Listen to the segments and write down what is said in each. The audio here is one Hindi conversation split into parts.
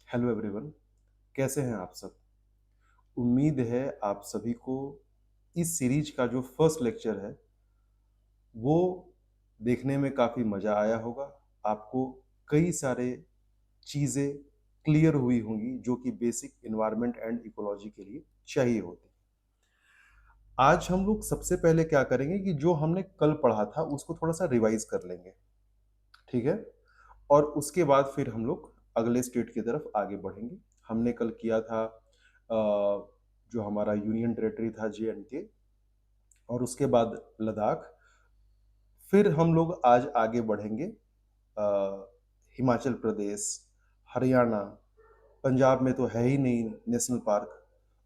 हेलो एवरीवन, कैसे हैं आप सब? उम्मीद है आप सभी को इस सीरीज का जो फर्स्ट लेक्चर है वो देखने में काफ़ी मज़ा आया होगा। आपको कई सारे चीज़ें क्लियर हुई होंगी जो कि बेसिक एनवायरनमेंट एंड इकोलॉजी के लिए चाहिए होती। आज हम लोग सबसे पहले क्या करेंगे कि जो हमने कल पढ़ा था उसको थोड़ा सा रिवाइज कर लेंगे, ठीक है? और उसके बाद फिर हम लोग अगले स्टेट की तरफ आगे बढ़ेंगे। हमने कल किया था जो हमारा यूनियन टेरिटरी था जे&के, और उसके बाद लद्दाख। फिर हम लोग आज आगे बढ़ेंगे हिमाचल प्रदेश, हरियाणा, पंजाब में तो है ही नहीं नेशनल पार्क,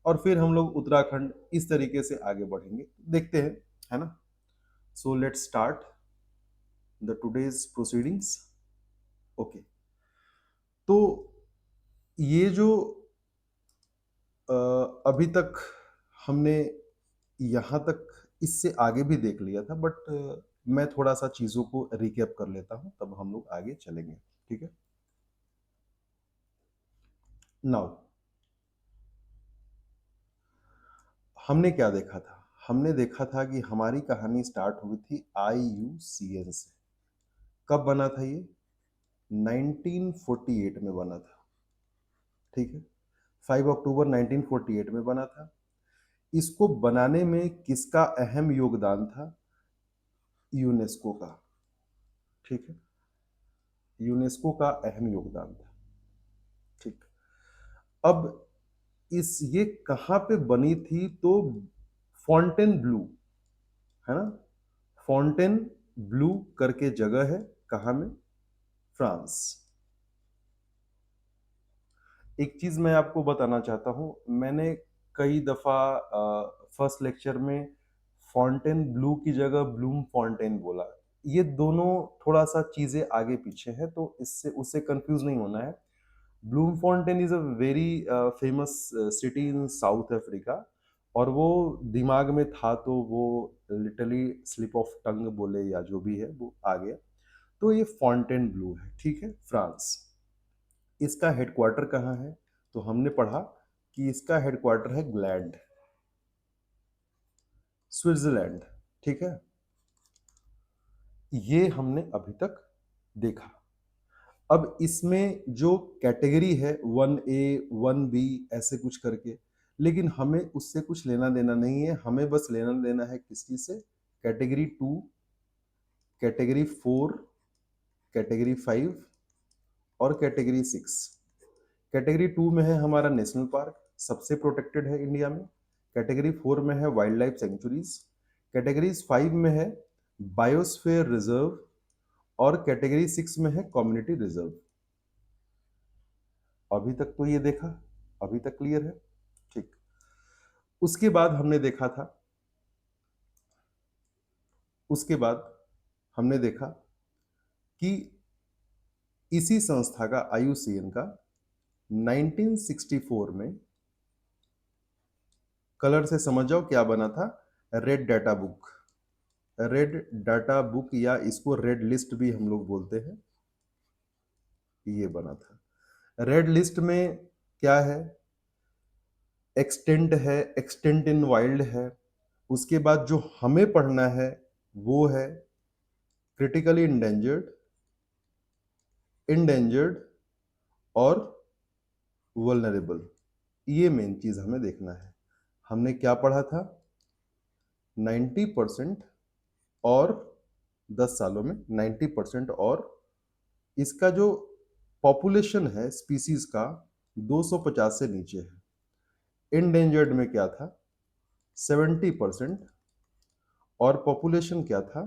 और फिर हम लोग उत्तराखंड, इस तरीके से आगे बढ़ेंगे। देखते हैं, है ना? So let's start the today's proceedings. Okay, तो ये जो अ, अभी तक हमने यहाँ तक इससे आगे भी देख लिया था, बट मैं थोड़ा सा चीज़ों को रिकैप कर लेता हूँ, तब हम लोग आगे चलेंगे, ठीक है? नाउ हमने क्या देखा था? हमने देखा था कि हमारी कहानी स्टार्ट हुई थी IUCN से। कब बना था ये? 1948 में बना था, ठीक है? 5 अक्टूबर 1948 में बना था। इसको बनाने में किसका अहम योगदान था? यूनेस्को का, ठीक है? यूनेस्को का अहम योगदान था, ठीक। अब इस ये कहाँ पे बनी थी? तो फॉन्टेन ब्लू, है ना? फॉन्टेन ब्लू करके जगह है, कहाँ में? फ्रांस। एक चीज मैं आपको बताना चाहता हूँ, मैंने कई दफा फर्स्ट लेक्चर में फॉन्टेन ब्लू की जगह ब्लूम फॉन्टेन बोला। ये दोनों थोड़ा सा चीजें आगे पीछे है, तो इससे उससे कंफ्यूज नहीं होना है। Bloemfontein is a very famous city in South Africa, और वो दिमाग में था तो वो लिटरली स्लिप ऑफ टंग बोले या जो भी है वो आ गया। तो ये फॉन्टेन ब्लू है, ठीक है, फ्रांस। इसका हेडक्वार्टर कहाँ है? तो हमने पढ़ा कि इसका हेडक्वार्टर है ग्लैंड, स्विट्जरलैंड, ठीक है। ये हमने अभी तक देखा। अब इसमें जो कैटेगरी है 1A 1B ऐसे कुछ करके, लेकिन हमें उससे कुछ लेना देना नहीं है। हमें बस लेना देना है किस चीज से? कैटेगरी 2, कैटेगरी 4, कैटेगरी 5 और कैटेगरी 6। कैटेगरी 2 में है हमारा नेशनल पार्क, सबसे प्रोटेक्टेड है इंडिया में। कैटेगरी 4 में है वाइल्ड लाइफ सेंचुरीज। कैटेगरी 5 में है बायोस्फीयर रिजर्व, और कैटेगरी 6 में है कम्युनिटी रिजर्व। अभी तक तो ये देखा, अभी तक क्लियर है, ठीक। उसके बाद हमने देखा था, उसके बाद हमने देखा कि इसी संस्था का IUCN का 1964 में, कलर से समझ जाओ क्या बना था? Red data book. Red data book, या इसको रेड लिस्ट भी हम लोग बोलते हैं, ये बना था। रेड लिस्ट में क्या है? एक्सटेंट है, एक्सटेंट इन वाइल्ड है। उसके बाद जो हमें पढ़ना है वो है क्रिटिकली इंडेंजर्ड, इंडेंजर्ड और वल्नरेबल। ये मेन चीज हमें देखना है। हमने क्या पढ़ा था? 90% और 10 सालों में 90%, और इसका जो पॉपुलेशन है स्पीसीज का 250 से नीचे है। इंडेंजर्ड में क्या था? 70%, और पॉपुलेशन क्या था?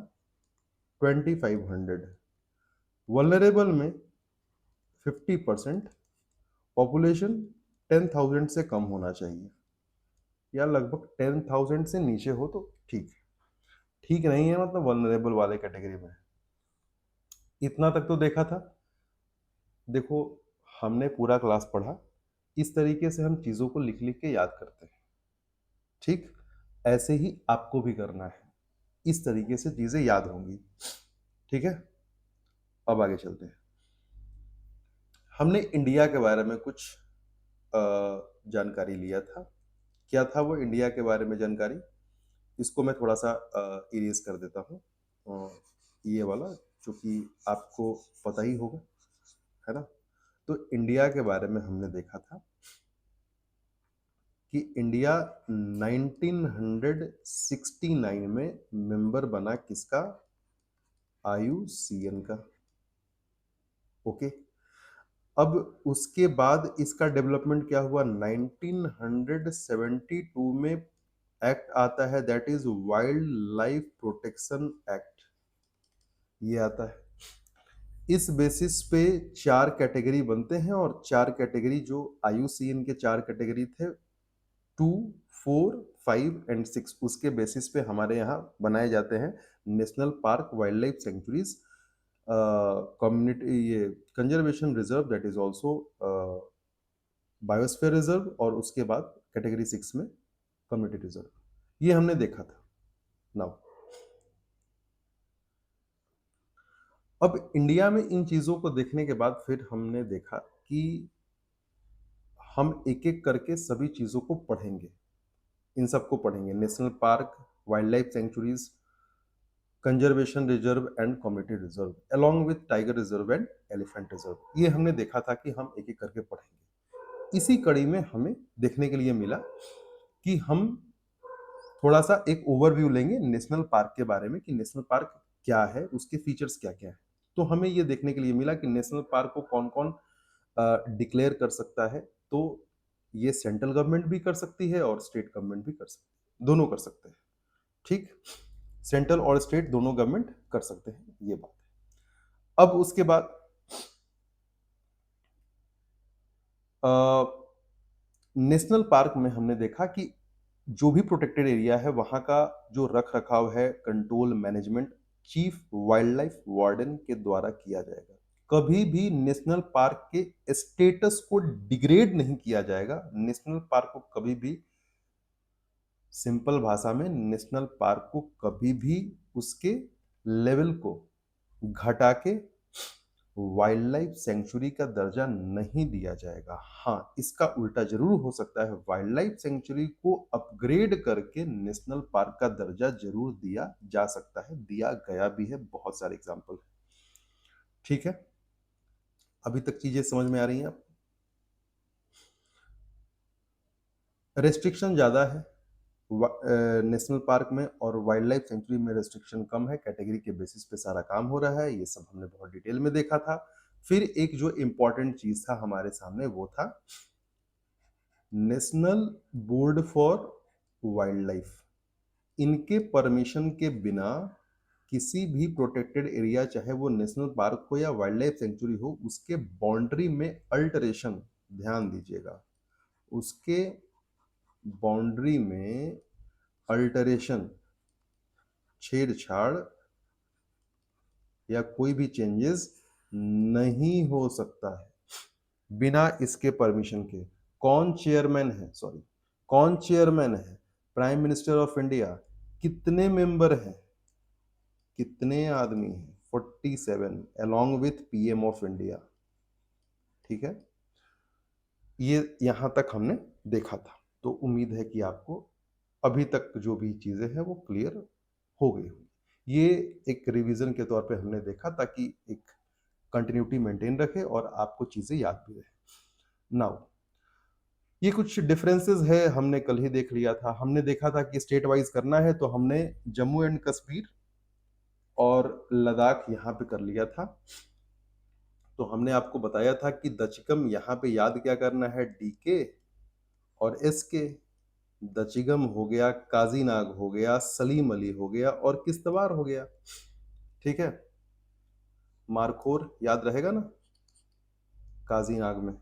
2500। वल्नरेबल में 50%, पॉपुलेशन 10,000 से कम होना चाहिए, या लगभग 10,000 से नीचे हो तो ठीक है। ठीक नहीं है मतलब वल्नरेबल वाले कैटेगरी में। इतना तक तो देखा था। देखो, हमने पूरा क्लास पढ़ा, इस तरीके से हम चीज़ों को लिख लिख के याद करते हैं, ठीक। ऐसे ही आपको भी करना है, इस तरीके से चीज़ें याद होंगी, ठीक है। अब आगे चलते हैं। हमने इंडिया के बारे में कुछ अ, जानकारी लिया था। क्या था वो इंडिया के बारे में जानकारी? इसको मैं थोड़ा-सा इरेज़ कर देता हूँ। ये वाला जो कि आपको पता ही होगा, है ना? तो इंडिया के बारे में हमने देखा था कि इंडिया 1969 में मेंबर बना किसका? आईयूसीएन का। ओके। अब उसके बाद इसका डेवलपमेंट क्या हुआ? 1972 में एक्ट आता है, that is wild life protection act. ये आता है। इस बेसिस पे 4 कैटेगरी बनते हैं और 4 कैटेगरी जो आईयूसीएन के 4 कैटेगरी थे, 2, 4, 5 एंड 6, उसके बेसिस पे हमारे यहाँ बनाए जाते हैं national park, wildlife sanctuaries, community, ये conservation reserve, that is also biosphere reserve, और उसके बाद कैटेगरी 6 में कम्युनिटी रिजर्व। ये हमने देखा था। नाउ अब इंडिया में इन चीज़ों को देखने के बाद फिर हमने देखा कि हम एक-एक करके सभी चीज़ों को पढ़ेंगे। इन सबको पढ़ेंगे, national park, wildlife centuries, conservation reserve and community reserve, along with tiger reserve and elephant reserve. ये हमने देखा था कि हम एक-एक करके पढ़ेंगे। इसी कड़ी में हमें देखने के लिए मिला कि हम थोड़ा-सा एक ओवरव्यू लेंगे नेशनल पार्क के बारे में कि नेशनल पार्क क्या है, उसके फीचर्स क्या-क्या हैं। तो हमें ये देखने के लिए मिला कि नेशनल पार्क को कौन-कौन डिक्लेयर कर सकता है। तो ये सेंट्रल गवर्नमेंट भी कर सकती है और स्टेट गवर्नमेंट भी कर सकती है, दोनों कर सकते हैं। ठीक? सेंट्रल और स्टेट दोनों गवर्नमेंट कर सकते हैं, ये बात है। अब उसके बाद अ, नेशनल पार्क में हमने देखा कि जो भी प्रोटेक्टेड एरिया है, वहाँ का जो रख-रखाव है, control, management chief wild life warden के द्वारा किया जाएगा। कभी भी नेशनल पार्क के स्टेटस को डिग्रेड नहीं किया जाएगा। नेशनल पार्क को कभी भी, सिंपल भाषा में, नेशनल पार्क को कभी भी उसके लेवल को घटा के वाइल्ड लाइफ सेंचुरी का दर्जा नहीं दिया जाएगा। हाँ, इसका उल्टा जरूर हो सकता है, वाइल्ड लाइफ सेंचुरी को अपग्रेड करके नेशनल पार्क का दर्जा जरूर दिया जा सकता है, दिया गया भी है, बहुत सारे एग्जाम्पल है। ठीक है, अभी तक चीजें समझ में आ रही हैं आप? रेस्ट्रिक्शन ज्यादा है नेशनल पार्क में, और वाइल्ड लाइफ सेंचुरी में रेस्ट्रिक्शन कम है। कैटेगरी के बेसिस पे सारा काम हो रहा है, ये सब हमने बहुत डिटेल में देखा था। फिर एक जो इम्पोर्टेंट चीज था हमारे सामने, वो था national board for wild life. इनके परमिशन के बिना किसी भी प्रोटेक्टेड एरिया, चाहे वो नेशनल पार्क हो या वाइल्ड लाइफ सेंचुरी हो, उसके बाउंड्री में अल्टरेशन, ध्यान दीजिएगा, उसके बाउंड्री में अल्टरेशन, छेड़छाड़ या कोई भी चेंजेस नहीं हो सकता है बिना इसके परमिशन के। कौन चेयरमैन है? सॉरी, कौन चेयरमैन है? Prime minister of India. कितने मेंबर हैं? कितने आदमी हैं? 47, along with PM of India. ठीक है, ये यहां तक हमने देखा था। तो उम्मीद है कि आपको अभी तक जो भी चीजें हैं वो क्लियर हो गई होगी। ये एक रिवीजन के तौर पे हमने देखा, ताकि एक कंटिन्यूटी मेंटेन रखे और आपको चीजें याद भी रहे। नाउ ये कुछ डिफरेंसेस है, हमने कल ही देख लिया था। हमने देखा था कि स्टेट वाइज करना है, तो हमने जम्मू एंड कश्मीर और लद्दाख यहाँ पे कर लिया था। तो हमने आपको बताया था कि दचिकम यहाँ पे याद क्या करना है, डीके और एसके। दचिगम हो गया, काजीनाग हो गया, सलीम अली हो गया और किश्तवाड़ हो गया। ठीक है, मारखोर याद रहेगा ना काजीनाग में।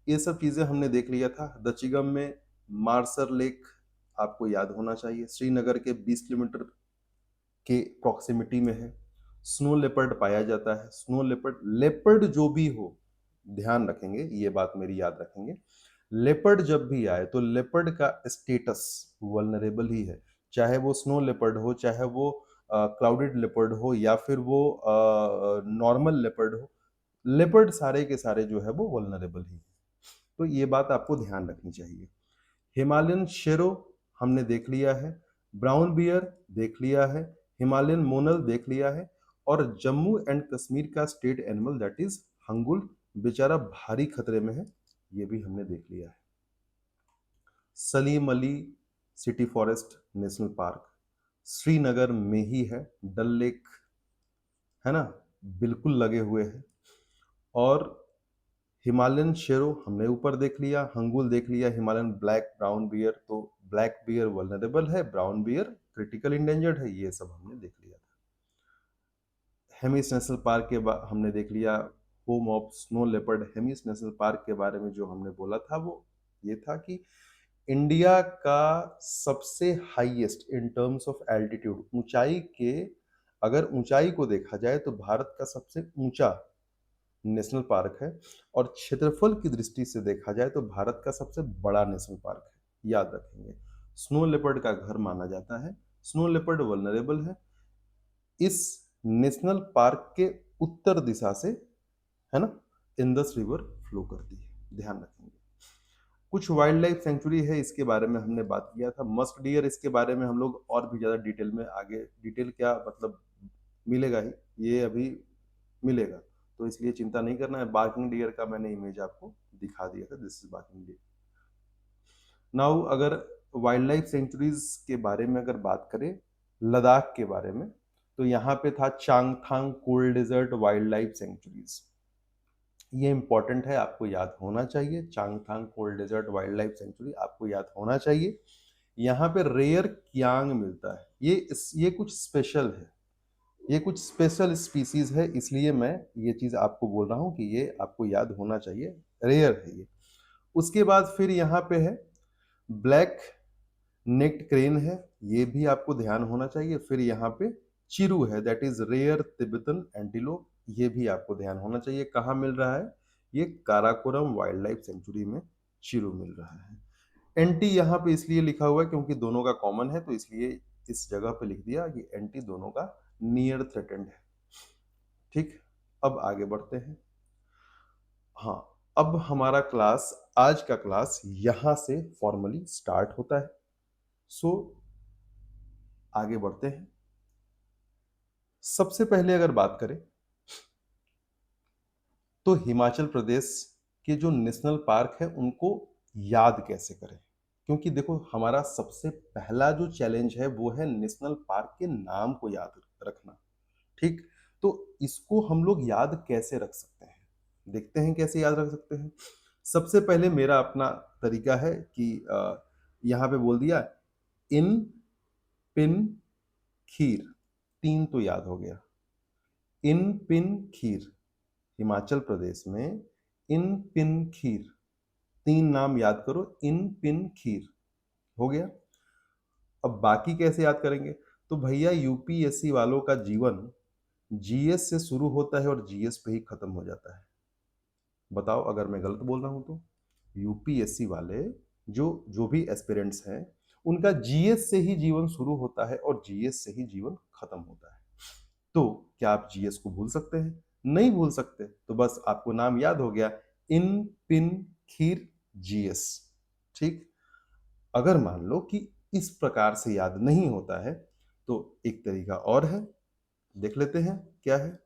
ये सब चीजें हमने देख लिया था। दचिगम में मार्सर लेक आपको याद होना चाहिए, श्रीनगर के 20 किलोमीटर के प्रॉक्सिमिटी में है। स्नो लेपर्ड पाया जाता है। स्नो लेपर्ड, लेपर्ड जो भी हो, ध्यान रखेंगे, ये बात मेरी याद रखेंगे, लेपर्ड जब भी आए तो लेपर्ड का स्टेटस वल्नरेबल ही है। चाहे वो स्नो लेपर्ड हो, चाहे वो क्लाउडेड लेपर्ड हो, या फिर वो नॉर्मल लेपर्ड हो, लेपर्ड सारे के सारे जो है वो वल्नरेबल ही हैं। तो ये बात आपको ध्यान रखनी चाहिए। हिमालयन शेरो हमने देख लिया है, ब्राउन बियर देख लिया है, हिमालयन मोनल देख लिया है, और जम्मू एंड कश्मीर का state animal that is hangul, बेचारा भारी खतरे में है, ये भी हमने देख लिया है। Salim Ali city forest national park Srinagar में ही है, डल लेक है ना, बिल्कुल लगे हुए हैं। और हिमालयन शेरो हमने ऊपर देख लिया, हंगुल देख लिया, हिमालयन ब्लैक, ब्राउन बियर, तो ब्लैक बियर वल्नरेबल है, ब्राउन बियर क्रिटिकल इंडेंजर्ड है, ये सब हमने देख लिया था। हेमिस नेशनल पार्क के हमने देख लिया, home of snow leopard. Hemis national park के बारे में जो हमने बोला था वो ये था कि इंडिया का सबसे highest in terms of altitude, ऊंचाई के, अगर ऊंचाई को देखा जाए तो भारत का सबसे ऊंचा नेशनल पार्क है, और क्षेत्रफल की दृष्टि से देखा जाए तो भारत का सबसे बड़ा नेशनल पार्क है, याद रखेंगे। स्नो लेपर्ड का घर माना जाता है, स्नो लेपर्ड वल्नरेबल है। इस नेशनल पार्क के उत्तर दिशा से, है ना, इंदस रिवर फ्लो करती है, ध्यान रखेंगे। कुछ वाइल्ड लाइफ सेंचुरी है, इसके बारे में हमने बात किया था। मस्क डियर, इसके बारे में हम लोग और भी ज्यादा डिटेल में आगे, डिटेल क्या मतलब मिलेगा ही, ये अभी मिलेगा, तो इसलिए चिंता नहीं करना है। बार्किंग डियर का मैंने इमेज आपको दिखा दिया था, this is barking deer. Now अगर वाइल्ड लाइफ सेंचुरीज के बारे में अगर बात करें, लद्दाख के बारे में, तो यहाँ पे था Changthang cold desert wildlife sanctuaries, ये इंपॉर्टेंट है, आपको याद होना चाहिए। Changthang cold desert wildlife sanctuary आपको याद होना चाहिए। यहाँ पे रेयर कियांग मिलता है, ये कुछ स्पेशल है, ये कुछ स्पेशल स्पीसीज है, इसलिए मैं ये चीज आपको बोल रहा हूँ कि ये आपको याद होना चाहिए, रेयर है ये। उसके बाद फिर यहाँ पे है ब्लैक नेक्ड क्रेन है, ये भी आपको ध्यान होना चाहिए। फिर यहाँ पे चिरू है, that is rare Tibetan antelope, ये भी आपको ध्यान होना चाहिए। कहाँ मिल रहा है? ये काराकोरम वाइल्ड लाइफ सेंचुरी में चिरू मिल रहा है। एंटी यहाँ पे इसलिए लिखा हुआ है क्योंकि दोनों का कॉमन है, तो इसलिए इस जगह पे लिख दिया कि एंटी दोनों का नियर थ्रेटेंड है। ठीक, अब आगे बढ़ते हैं। हाँ, अब हमारा क्लास, आज का क्लास यहां से फॉर्मली स्टार्ट होता है। सो आगे बढ़ते हैं। सबसे पहले अगर बात करें तो हिमाचल प्रदेश के जो नेशनल पार्क है उनको याद कैसे करें, क्योंकि देखो हमारा सबसे पहला जो चैलेंज है वो है नेशनल पार्क के नाम को याद रखना। ठीक, तो इसको हम लोग याद कैसे रख सकते हैं, देखते हैं कैसे याद रख सकते हैं। सबसे पहले मेरा अपना तरीका है कि यहाँ पे बोल दिया इन, पिन, खीर, तीन तो याद हो गया। इन पिन खीर, हिमाचल प्रदेश में इन पिन खीर, तीन नाम याद करो, इन पिन खीर, हो गया। अब बाकी कैसे याद करेंगे? तो भैया यूपीएससी वालों का जीवन जीएस से शुरू होता है और जीएस पे ही खत्म हो जाता है। बताओ अगर मैं गलत बोल रहा हूं तो। यूपीएससी वाले जो जो भी एस्पिरेंट्स हैं, उनका जीएस से ही जीवन शुरू होता है और जीएस से ही जीवन खत्म होता है। तो क्या आप जीएस को भूल सकते हैं? नहीं भूल सकते, तो बस आपको नाम याद हो गया, इन पिन खीर जीएस। ठीक, अगर मान लो कि इस प्रकार से याद नहीं होता है तो एक तरीका और है, देख लेते हैं क्या है।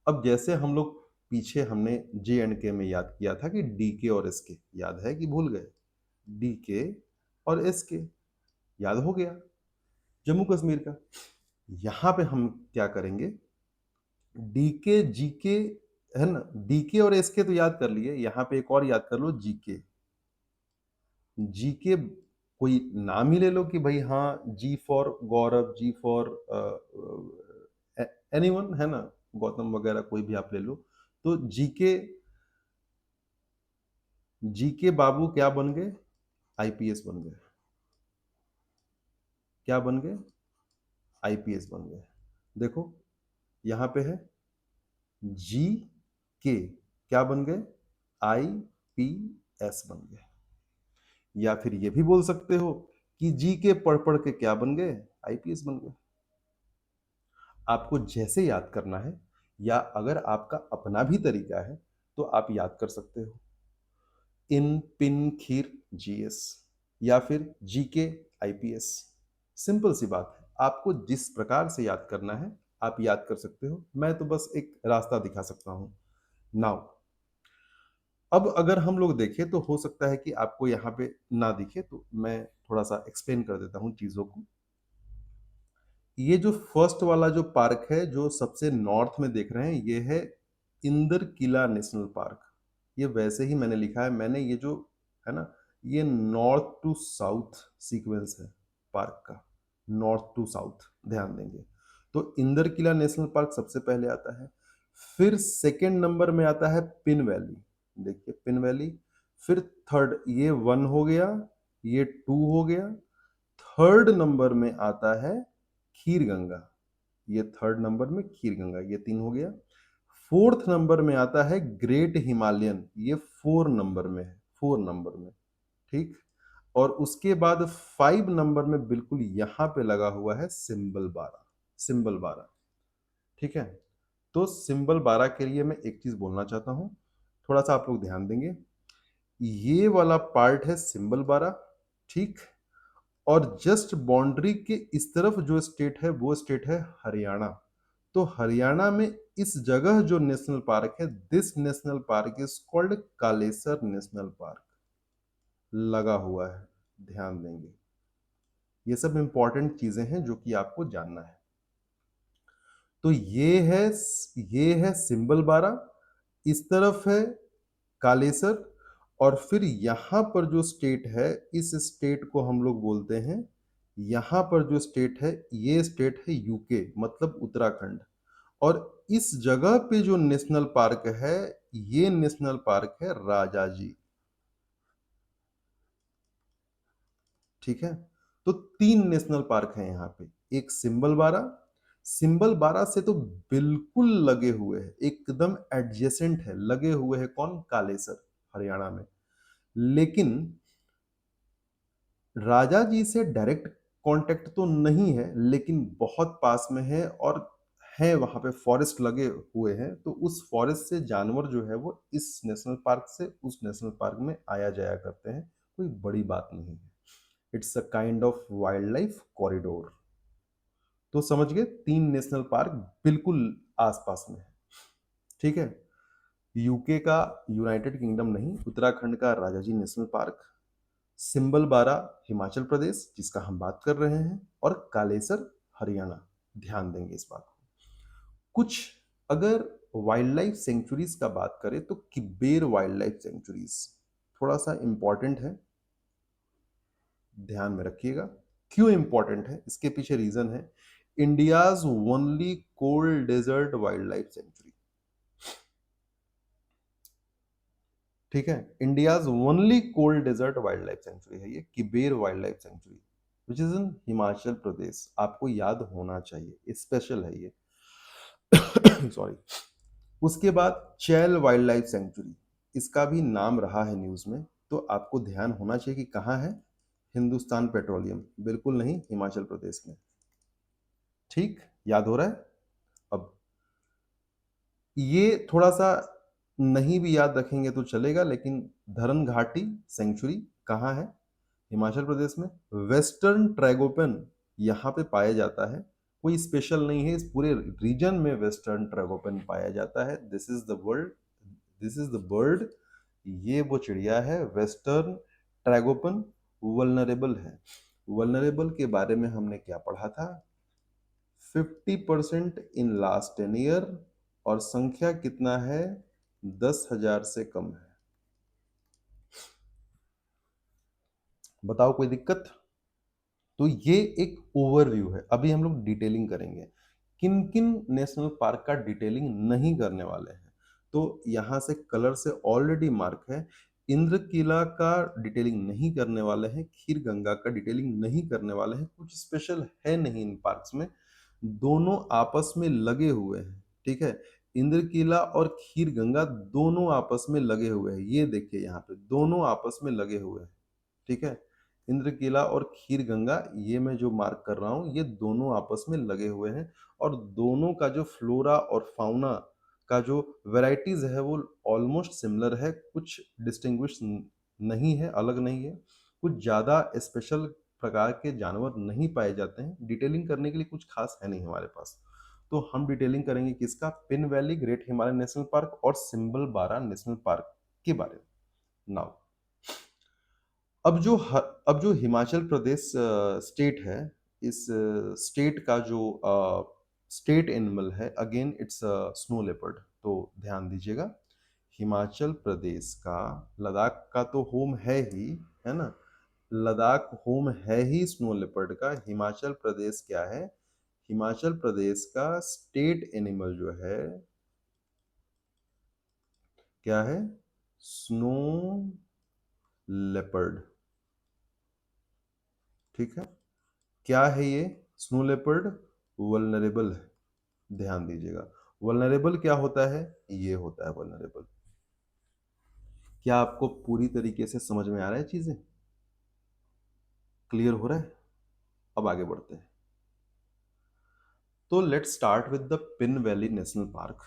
अब जैसे हम लोग पीछे हमने जे एंड के में याद किया था कि डी के और एस के, याद है कि भूल गए? डी के और एस के याद हो गया, जम्मू कश्मीर का। यहां पे हम क्या करेंगे, डी के जी के, है ना, डी के और एस के तो याद कर लिए, यहां पे एक और याद कर लो, जी के। जी के कोई नाम ही ले लो कि भाई हाँ, G for Gaurav, G for anyone, है ना, गौतम वगैरह कोई भी आप ले लो। तो जी के बाबू क्या बन गए? आईपीएस बन गए। क्या बन गए? आईपीएस बन गए। देखो यहां पे है जी के, क्या बन गए? आईपीएस बन गए। या फिर ये भी बोल सकते हो कि जी के पढ़ पढ़ के क्या बन गए? आईपीएस बन गए। आपको जैसे याद करना है, या अगर आपका अपना भी तरीका है तो आप याद कर सकते हो, इन पिन खीर जीएस या फिर जीके आईपीएस। सिंपल सी बात है, आपको जिस प्रकार से याद करना है आप याद कर सकते हो, मैं तो बस एक रास्ता दिखा सकता हूं। नाउ अब अगर हम लोग देखें तो हो सकता है कि आपको यहाँ पे ना दिखे, तो मैं थोड़ा सा एक्सप्लेन कर देता हूँ चीज़ों को। ये जो फर्स्ट वाला जो पार्क है जो सबसे नॉर्थ में देख रहे हैं, ये है इंदर किला नेशनल पार्क। ये वैसे ही मैंने लिखा है, मैंने ये जो है ना, ये नॉर्थ टू साउथ सीक्वेंस है पार्क का, नॉर्थ टू साउथ, ध्यान देंगे। तो इंदर किला नेशनल पार्क सबसे पहले आता है, फिर सेकंड नंबर में आता है पिन वैली, देखिए पिन वैली, फिर थर्ड, ये वन हो गया, ये टू हो गया, थर्ड नंबर में आता है खीर गंगा, ये थर्ड नंबर में खीर गंगा, ये तीन हो गया। फोर्थ नंबर में आता है ग्रेट हिमालयन, ये फोर नंबर में है, फोर नंबर में, ठीक। और उसके बाद फाइव नंबर में बिल्कुल यहां पे लगा हुआ है सिंबल 12, सिंबल 12, ठीक है। तो सिंबल 12 के लिए मैं एक चीज बोलना चाहता हूं, थोड़ा सा आप लोग ध्यान देंगे, ये वाला पार्ट है सिंबल 12, ठीक। और जस्ट बाउंड्री के इस तरफ जो स्टेट है वो स्टेट है हरियाणा। तो हरियाणा में इस जगह जो नेशनल पार्क है, this national park is called Kalesar national park, लगा हुआ है, ध्यान देंगे। ये सब इंपॉर्टेंट चीजें हैं जो कि आपको जानना है। तो ये है सिंबल 12, इस तरफ है कालेसर, और फिर यहां पर जो स्टेट है, इस स्टेट को हम लोग बोलते हैं, यहां पर जो स्टेट है, ये स्टेट है यूके, मतलब उत्तराखंड। और इस जगह पे जो नेशनल पार्क है, ये नेशनल पार्क है राजाजी, ठीक है। तो तीन नेशनल पार्क हैं यहाँ पे, एक सिंबल 12, सिंबल 12 से तो बिल्कुल लगे हुए हैं, एकदम एडजेसेंट है, लगे हुए हैं कौन, कालेसर, हरियाणा में। लेकिन राजा जी से डायरेक्ट कांटेक्ट तो नहीं है, लेकिन बहुत पास में है, और है वहां पे फॉरेस्ट लगे हुए हैं, तो उस फॉरेस्ट से जानवर जो है वो इस नेशनल पार्क से उस नेशनल पार्क में आया जाया करते हैं, कोई बड़ी बात नहीं है। It's a kind of wild life corridor. तो समझ गए, तीन नेशनल पार्क बिल्कुल आसपास में है, ठीक है। यूके का, यूनाइटेड किंगडम नहीं, उत्तराखंड का Rajaji national park, symbol 12 Himachal Pradesh जिसका हम बात कर रहे हैं, और कालेसर हरियाणा, ध्यान देंगे इस बात को। कुछ अगर वाइल्ड लाइफ सेंचुरीज का बात करें तो किब्बेर वाइल्ड लाइफ सेंचुरीज थोड़ा सा इंपॉर्टेंट है, ध्यान में रखिएगा। क्यों इंपॉर्टेंट है, इसके पीछे रीजन है, India's only cold desert wildlife sanctuary, ठीक है। India's only cold desert wildlife sanctuary है ये Kibber wildlife sanctuary, which is in Himachal Pradesh, आपको याद होना चाहिए, स्पेशल है ये। सॉरी। उसके बाद चैल वाइल्ड लाइफ सेंचुरी, इसका भी नाम रहा है न्यूज में, तो आपको ध्यान होना चाहिए कि कहाँ है, हिंदुस्तान पेट्रोलियम, बिल्कुल नहीं, हिमाचल प्रदेश में, ठीक, याद हो रहा है। अब ये थोड़ा सा नहीं भी याद रखेंगे तो चलेगा, लेकिन धरन घाटी सेंचुरी कहाँ है, हिमाचल प्रदेश में। वेस्टर्न ट्रैगोपन यहाँ पे पाया जाता है, कोई स्पेशल नहीं है, इस पूरे रीजन में वेस्टर्न ट्रैगोपन पाया जाता है। दिस इज द बर्ड, ये वो चिड़िया है, वेस्टर्न ट्रैगोपन वल्नरेबल है। वल्नरेबल के बारे में हमने क्या पढ़ा था, 50% इन लास्ट 10 ईयर, और संख्या कितना है, 10,000 से कम है। बताओ कोई दिक्कत। तो ये एक ओवरव्यू है, अभी हम लोग डिटेलिंग करेंगे, किन किन नेशनल पार्क का डिटेलिंग नहीं करने वाले हैं। तो यहां से कलर से ऑलरेडी मार्क है, इंद्र किला का डिटेलिंग नहीं करने वाले हैं, खीर गंगा का डिटेलिंग नहीं करने वाले हैं, कुछ स्पेशल है नहीं इन पार्क्स में, दोनों आपस में लगे हुए हैं, ठीक है। इंद्र किला और खीर गंगा दोनों आपस में लगे हुए हैं, ये देखिए यहाँ पे दोनों आपस में लगे हुए हैं, ठीक है। इंद्रकीला और खीर गंगा, ये मैं जो मार्क कर रहा हूँ, ये दोनों आपस में लगे हुए हैं और दोनों का जो फ्लोरा और फाउना का जो वैराइटीज है वो ऑलमोस्ट सिमिलर है, कुछ डिस्टिंग्विश नहीं है, अलग नहीं है, कुछ ज़्यादा स्पेशल प्रकार के जानवर नहीं पाए जाते हैं। डिटेलिंग करने के लिए कुछ खास है नहीं हमारे पास, तो हम डिटेलिंग करेंगे किसका, pin valley great Himalayan national park और सिंबल बारा नेशनल पार्क के बारे में। नाउ अब जो हिमाचल प्रदेश स्टेट है, इस स्टेट का जो स्टेट एनिमल है, अगेन इट्स स्नो लेपर्ड। तो ध्यान दीजिएगा, हिमाचल प्रदेश का, लद्दाख का तो होम है ना, लद्दाख होम है ही स्नो लेपर्ड का। हिमाचल प्रदेश क्या है, हिमाचल प्रदेश का स्टेट एनिमल जो है क्या है, स्नो लेपर्ड। ठीक है, क्या है ये स्नो लेपर्ड, वल्नरेबल है। ध्यान दीजिएगा, वल्नरेबल क्या होता है, ये होता है वल्नरेबल। क्या आपको पूरी तरीके से समझ में आ रहा है, चीजें क्लियर हो रहा है? अब आगे बढ़ते हैं। तो let's start with the pin valley national park.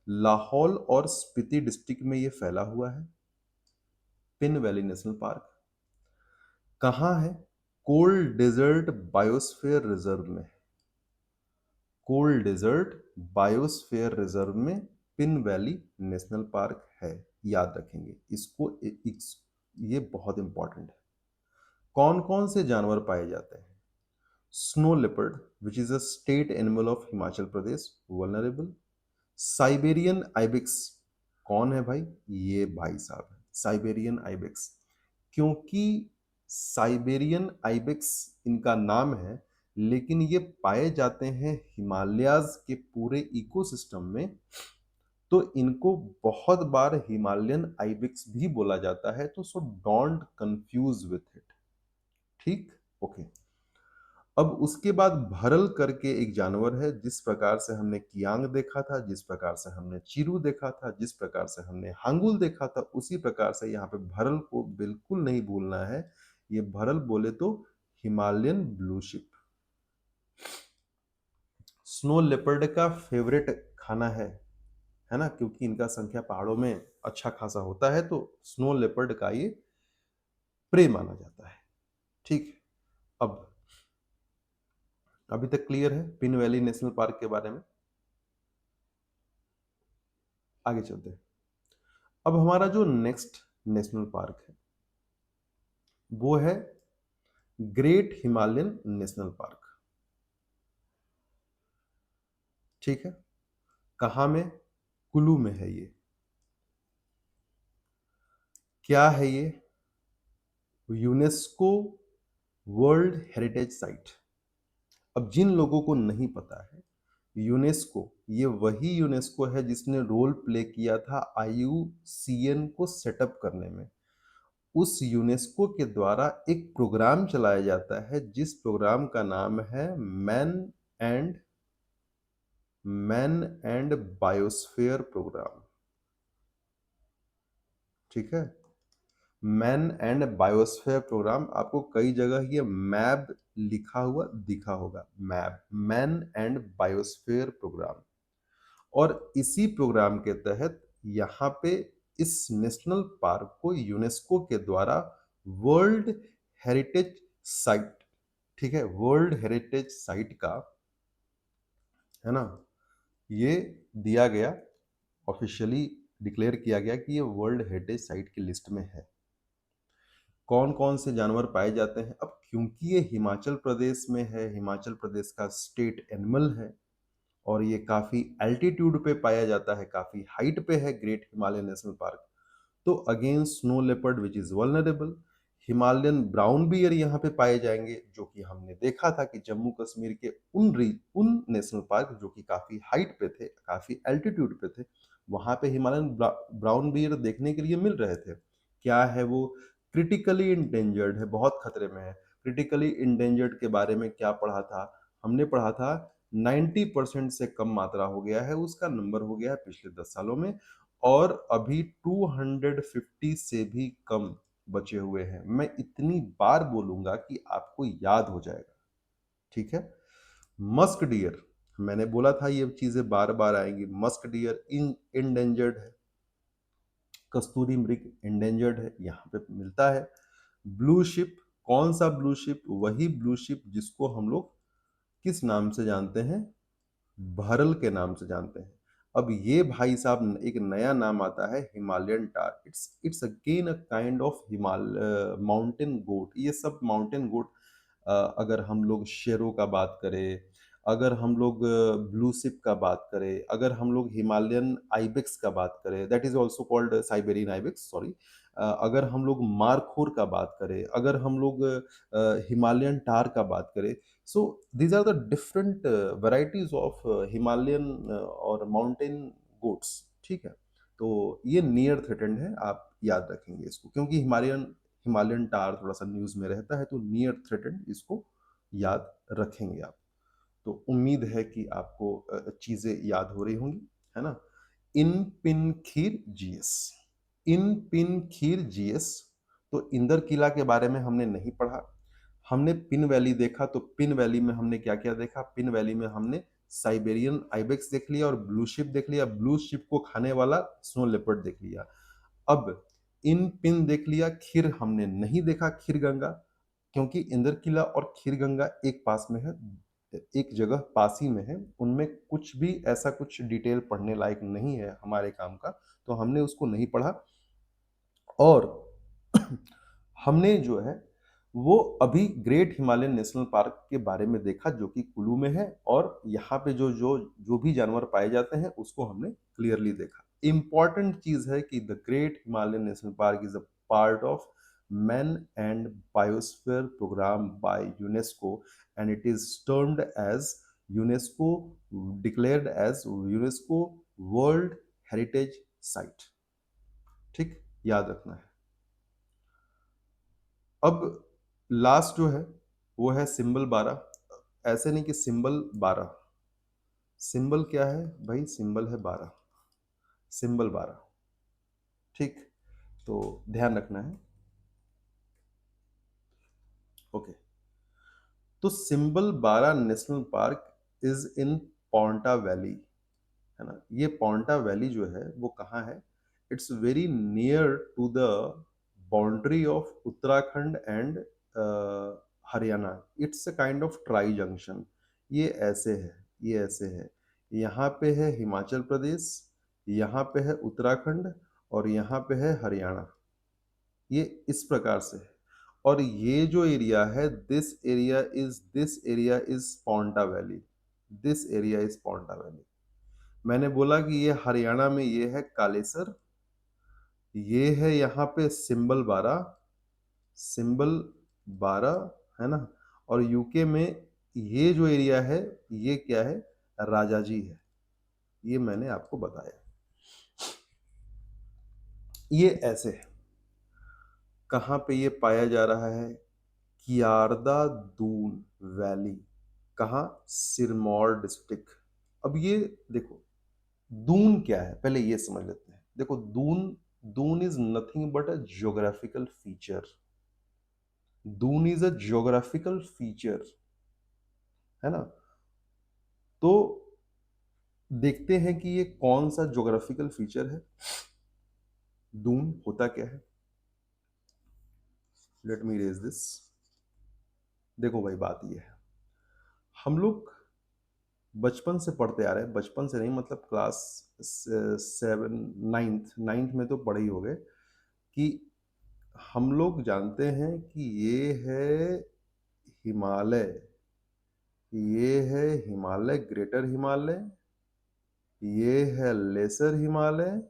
Lahaul और स्पीति डिस्ट्रिक्ट में ये फैला हुआ है। पिन वैली नेशनल पार्क कहाँ है, कोल्ड डेजर्ट बायोस्फीयर रिजर्व में। कोल्ड डेजर्ट बायोस्फीयर रिजर्व में पिन वैली नेशनल पार्क है। याद रखेंगे इसको, ये बहुत इंपॉर्टेंट है। कौन कौन से जानवर पाए जाते हैं, snow leopard which is a state animal of Himachal Pradesh, vulnerable. Siberian ibex, कौन है भाई, ये भाई साहब है साइबेरियन आइबिक्स। क्योंकि साइबेरियन आइबिक्स इनका नाम है, लेकिन ये पाए जाते हैं हिमालयाज के पूरे इकोसिस्टम में, तो इनको बहुत बार हिमालयन आइबिक्स भी बोला जाता है, तो so don't confuse with it. ठीक, ओके। अब उसके बाद भरल करके एक जानवर है, जिस प्रकार से हमने कियांग देखा था, जिस प्रकार से हमने चीरू देखा था, जिस प्रकार से हमने हांगुल देखा था, उसी प्रकार से यहाँ पे भरल को बिल्कुल नहीं भूलना है। ये भरल बोले तो Himalayan blue ship. Snow leopard का फेवरेट खाना है ना, क्योंकि इनका संख्या पहाड़ों में अच्छा खासा होता है, तो स्नो लेपर्ड का ये प्रे माना जाता है। ठीक, अब अभी तक क्लियर है पिन वैली नेशनल पार्क के बारे में? आगे चलते हैं। अब हमारा जो नेक्स्ट नेशनल पार्क है वो है ग्रेट हिमालयन नेशनल पार्क। ठीक है, कहां में, कुल्लू में है ये। क्या है ये, यूनेस्को वर्ल्ड हेरिटेज साइट। अब जिन लोगों को नहीं पता है, यूनेस्को, ये वही यूनेस्को है जिसने रोल प्ले किया था IUCN को सेटअप करने में। उस यूनेस्को के द्वारा एक प्रोग्राम चलाया जाता है, जिस प्रोग्राम का नाम है and man and biosphere program. ठीक है, मैन एंड बायोस्फीयर प्रोग्राम, आपको कई जगह ये मैब लिखा हुआ दिखा होगा, मैब, मैन एंड बायोस्फीयर प्रोग्राम। और इसी प्रोग्राम के तहत यहाँ पे इस नेशनल पार्क को यूनेस्को के द्वारा वर्ल्ड हेरिटेज साइट, ठीक है, वर्ल्ड हेरिटेज साइट का, है ना, ये दिया गया, ऑफिशियली डिक्लेयर किया गया कि ये वर्ल्ड हेरिटेज साइट की लिस्ट में है। कौन कौन से जानवर पाए जाते हैं, अब क्योंकि ये हिमाचल प्रदेश में है, हिमाचल प्रदेश का स्टेट एनिमल है, और ये काफी एल्टीट्यूड पे पाया जाता है, काफी हाइट पे है ग्रेट हिमालयन नेशनल पार्क, तो again snow leopard which is vulnerable. Himalayan brown bear यहाँ पे पाए जाएंगे, जो कि हमने देखा था कि जम्मू कश्मीर के उन नेशनल पार्क जो कि काफी हाइट पे थे, काफी एल्टीट्यूड पे थे, वहां पे हिमालयन ब्राउन बियर देखने के लिए मिल रहे थे। क्या है वो, क्रिटिकली इंडेंजर्ड है, बहुत खतरे में है। क्रिटिकली इंडेंजर्ड के बारे में क्या पढ़ा था, हमने पढ़ा था 90% से कम मात्रा हो गया है, उसका नंबर हो गया है पिछले 10 सालों में, और अभी 250 से भी कम बचे हुए हैं। मैं इतनी बार बोलूँगा कि आपको याद हो जाएगा, ठीक है? मस्क डियर, मैंने बोला था ये चीज़ें बार-बार आएँगी। मस्क डियर इन एंडेंजर्ड है, कस्तूरी मृग एंडेंजर्ड है, यहाँ पे मिलता है। ब्लू शिप, कौन-सा ब्लू शिप? वही ब्लू शिप जिसको हम लोग किस नाम से जानते हैं? भरल के नाम से जानते हैं। अब ये भाई साहब एक नया नाम आता है Himalayan tahr. It's again a kind of mountain goat. ये सब माउंटेन गोट, अगर हम लोग शेरों का बात करें, अगर हम लोग ब्लू सिप का बात करें, अगर हम लोग हिमालयन आइबेक्स का बात करें, that is also called Siberian ibex, sorry. अगर हम लोग मारखोर का बात करें, अगर हम लोग हिमालयन टार का बात करें, so these are the different varieties of Himalayan और माउंटेन गोट्स, ठीक है? तो ये नियर थ्रेटेंड है, आप याद रखेंगे इसको, क्योंकि हिमालयन हिमालयन टार थोड़ा सा न्यूज में रहता है, तो नियर थ्रेटेंड इसको याद रखेंगे आप। तो उम्मीद है कि आपको चीजें याद हो रही होंगी, है ना? इन पिन खीर जीएस, इन पिन खीर जीएस। तो इंदर किला के बारे में हमने नहीं पढ़ा। हमने पिन वैली देखा, तो पिन वैली में हमने क्या क्या देखा? पिन वैली में हमने साइबेरियन आइबेक्स देख लिया और ब्लू शिप देख लिया। ब्लू शिप को खाने वाला स्नो लेपर्ड देख लिया। अब इन पिन देख लिया, खीर हमने नहीं देखा, खीर गंगा, क्योंकि इंदर किला और खीर गंगा एक पास में है, एक जगह पास ही में है। उनमें कुछ भी ऐसा कुछ डिटेल पढ़ने लायक नहीं है हमारे काम का, तो हमने उसको नहीं पढ़ा। और हमने जो है वो अभी ग्रेट हिमालयन नेशनल पार्क के बारे में देखा, जो कि कुल्लू में है, और यहाँ पे जो जो जो भी जानवर पाए जाते हैं उसको हमने क्लियरली देखा। इम्पॉर्टेंट चीज है कि the great Himalayan national park is a part of man and biosphere program by UNESCO, and it is termed as UNESCO, declared as UNESCO world heritage site, ठीक? याद रखना है। अब लास्ट जो है वो है सिंबल 12। ऐसे नहीं कि सिंबल 12, सिंबल क्या है भाई? सिंबल है 12, सिंबल 12, ठीक? तो ध्यान रखना है, ओके। तो Simbal 12 national park is in Paonta valley, है ना? ये पोंटा वैली जो है वो कहाँ है? It's very near to the boundary of Uttarakhand and Haryana. It's a kind of tri junction. ये ऐसे है, ये ऐसे है। यहाँ पे है हिमाचल प्रदेश, यहाँ पे है उत्तराखंड, और यहाँ पे है हरियाणा। ये इस प्रकार से है। और ये जो एरिया है, this area is Paonta valley, this area is Paonta valley. मैंने बोला कि ये हरियाणा में ये है कालेसर, ये है यहाँ पे सिंबल 12, सिंबल 12, है ना? और यूके में ये जो एरिया है ये क्या है? राजाजी है। ये मैंने आपको बताया। ये ऐसे है। कहाँ पे ये पाया जा रहा है? कियारदा दून वैली। कहाँ? सिरमौर डिस्ट्रिक्ट। अब ये देखो, दून क्या है पहले ये समझ लेते हैं। देखो, Doon, Doon is nothing but a geographical feature. Doon is a geographical feature, है ना? तो देखते हैं कि ये कौन सा ज्योग्राफिकल फीचर है। दून होता क्या है? Let me raise this. देखो भाई, बात ये है, हम लोग बचपन से पढ़ते आ रहे हैं, बचपन से नहीं मतलब क्लास 7 नाइन्थ नाइन्थ में तो पढ़े ही हो गए, कि हम लोग जानते हैं कि ये है हिमालय, ये है हिमालय, ग्रेटर हिमालय, ये है lesser Himalaya,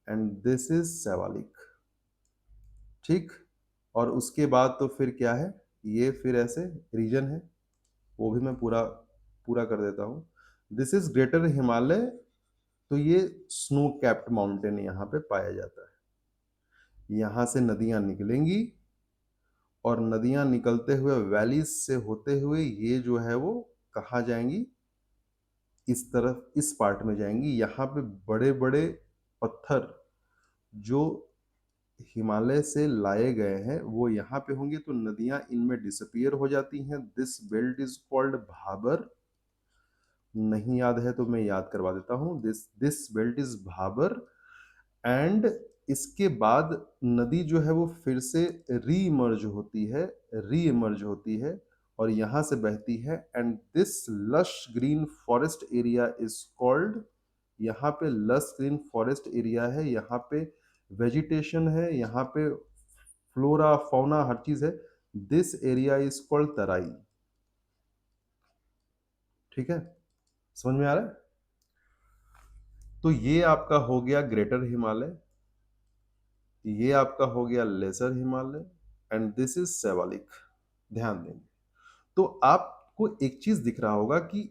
and this is Shivalik, ठीक? और उसके बाद तो फिर क्या है? ये फिर ऐसे रीजन है, वो भी मैं पूरा पूरा कर देता हूँ। This is greater Himalaya. तो ये स्नो कैप्ड माउंटेन यहाँ पे पाया जाता है। यहाँ से नदियाँ निकलेंगी, और नदियाँ निकलते हुए वैलीज से होते हुए ये जो है वो कहाँ जाएंगी? इस तरफ, इस पार्ट में जाएंगी। यहाँ पे बड़े बड़े पत्थर जो हिमालय से लाए गए हैं वो यहाँ पे होंगे तो नदियाँ इनमें डिसअपीयर हो जाती हैं। This belt is called Bhabar. नहीं याद है तो मैं याद करवा देता हूँ। This this belt is Bhabar. And इसके बाद नदी जो है वो फिर से री इमर्ज होती है और यहाँ से बहती है। And this lush green forest area is called, यहाँ पे लश ग्रीन फॉरेस्ट एरिया है, यहाँ पे वेजिटेशन है, यहाँ पे फ्लोरा फौना हर चीज है। दिस एरिया इज कॉल्ड तराई। ठीक है, समझ में आ रहा है? तो ये आपका हो गया ग्रेटर हिमालय, ये आपका हो गया lesser Himalaya, and this is Shivalik. ध्यान देंगे तो आपको एक चीज दिख रहा होगा कि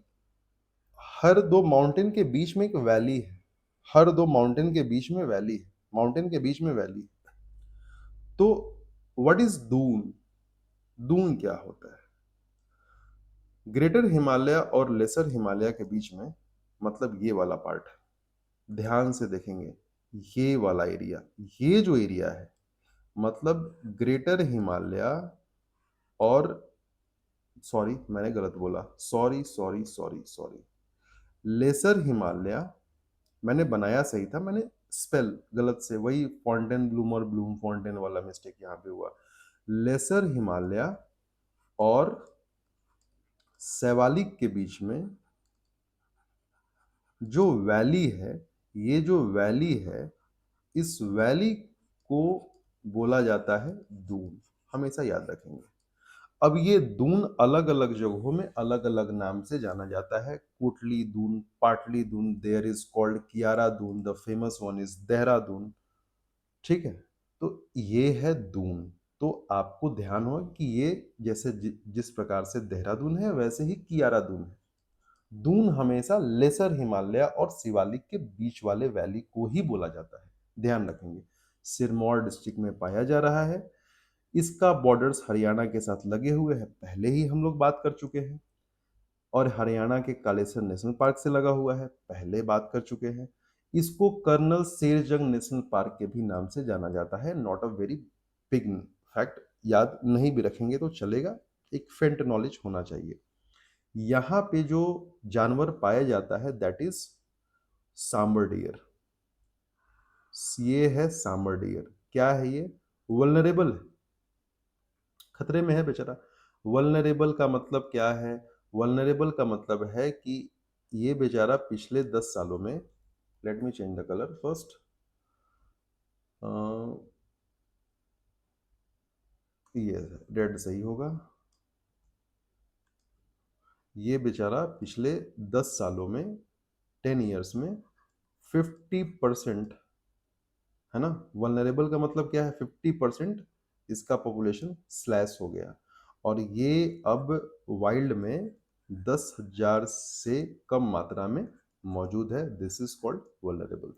हर दो माउंटेन के बीच में एक वैली है। हर दो माउंटेन के बीच में वैली है, माउंटेन के बीच में वैली है। तो व्हाट इज दून? दून क्या होता है? ग्रेटर हिमालय और लेसर हिमालय के बीच में मतलब ये वाला पार्ट है। ध्यान से देखेंगे ये वाला एरिया, ये जो एरिया है मतलब ग्रेटर हिमालय और, सॉरी मैंने गलत बोला, sorry sorry sorry sorry, lesser Himalaya मैंने बनाया सही था, मैंने स्पेल गलत से, वही फॉन्टेन ब्लूम और ब्लूम फॉन्टेन वाला मिस्टेक यहाँ पे हुआ। लेसर हिमालय और सेवालिक के बीच में जो वैली है, ये जो वैली है, इस वैली को बोला जाता है दून। हमेशा याद रखेंगे। अब ये दून अलग अलग जगहों में अलग अलग नाम से जाना जाता है। Kotli Doon, Patli Doon, there is called Kiyara Doon, the famous one is Dehradun. ठीक है, तो ये है दून। तो आपको ध्यान हो कि ये जैसे जिस प्रकार से देहरादून है वैसे ही कियारा दून है। दून हमेशा लेसर हिमालय और शिवालिक के बीच वाले वैली को ही बोला जाता है। ध्यान रखेंगे। सिरमौर डिस्ट्रिक्ट में पाया जा रहा है। इसका बॉर्डर्स हरियाणा के साथ लगे हुए हैं, पहले ही हम लोग बात कर चुके हैं। और हरियाणा के कालेसर नेशनल पार्क से लगा हुआ है, पहले बात कर चुके हैं। इसको कर्नल शेरजंग नेशनल पार्क के भी नाम से जाना जाता है। Not a very big fact, याद नहीं भी रखेंगे तो चलेगा, एक फेंट नॉलेज होना चाहिए। यहाँ पे जो जानवर पाया जाता है दैट इज सांबर डियर। ये है सांबर डियर। क्या है ये? वल्नरेबल है, खतरे में है बेचारा। वल्नरेबल का मतलब क्या है? वल्नरेबल का मतलब है कि ये बेचारा पिछले 10 सालों में, let me change the colour first, ये रेड सही होगा। ये बेचारा पिछले 10 सालों में, 10 ईयर्स में 50%, है ना। वल्नरेबल का मतलब क्या है? 50% इसका पॉपुलेशन स्लैश हो गया और ये अब वाइल्ड में 10,000 से कम मात्रा में मौजूद है। This is called vulnerable.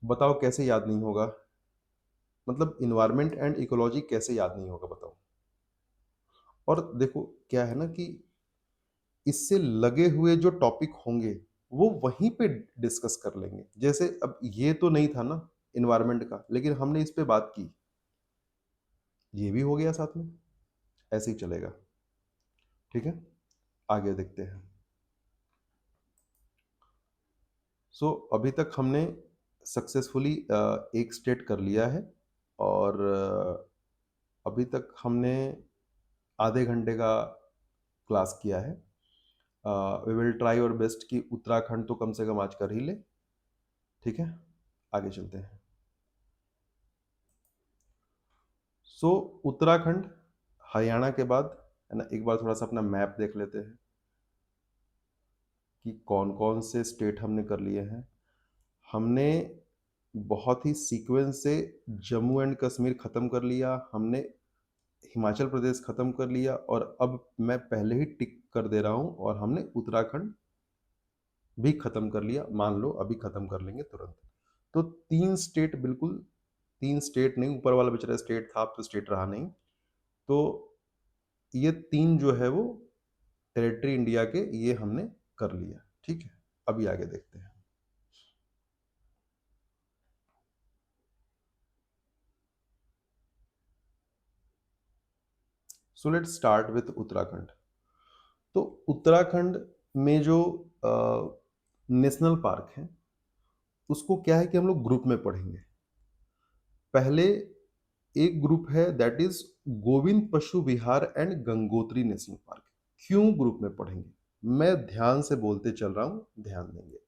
बताओ कैसे याद नहीं होगा? मतलब इन्वायरमेंट एंड इकोलॉजी कैसे याद नहीं होगा बताओ? और देखो क्या है ना कि इससे लगे हुए जो टॉपिक होंगे वो वहीं पे डिस्कस कर लेंगे। जैसे अब ये तो नहीं था ना इन्वायरमेंट का, लेकिन हमने इस पे बात की, ये भी हो गया साथ में, ऐसे ही चलेगा। ठीक है, आगे देखते हैं। सो अभी तक हमने सक्सेसफुली एक स्टेट कर लिया है और अभी तक हमने आधे घंटे का क्लास किया है। वी विल ट्राई और बेस्ट कि उत्तराखंड तो कम से कम आज कर ही ले। ठीक है, आगे चलते हैं। सो उत्तराखंड हरियाणा के बाद, है ना, एक बार थोड़ा सा अपना मैप देख लेते हैं कि कौन कौन से स्टेट हमने कर लिए हैं। हमने बहुत ही सीक्वेंस से जम्मू एंड कश्मीर ख़त्म कर लिया, हमने हिमाचल प्रदेश ख़त्म कर लिया और अब मैं पहले ही टिक कर दे रहा हूँ और हमने उत्तराखंड भी ख़त्म कर लिया। मान लो अभी ख़त्म कर लेंगे तुरंत। तो 3 स्टेट, बिल्कुल 3 स्टेट नहीं, ऊपर वाला बेचारा स्टेट था, अब तो स्टेट रहा नहीं। तो ये 3 जो है वो टेरिटरी इंडिया के, ये हमने कर लिया। ठीक है, अभी आगे देखते हैं। So let's start with Uttarakhand. तो उत्तराखंड में जो नेशनल पार्क है, उसको क्या है कि हम लोग ग्रुप में पढ़ेंगे। पहले एक ग्रुप है that is Govind Pashu Vihar and Gangotri national park. क्यों ग्रुप में पढ़ेंगे? मैं ध्यान से बोलते चल रहा हूं, ध्यान देंगे।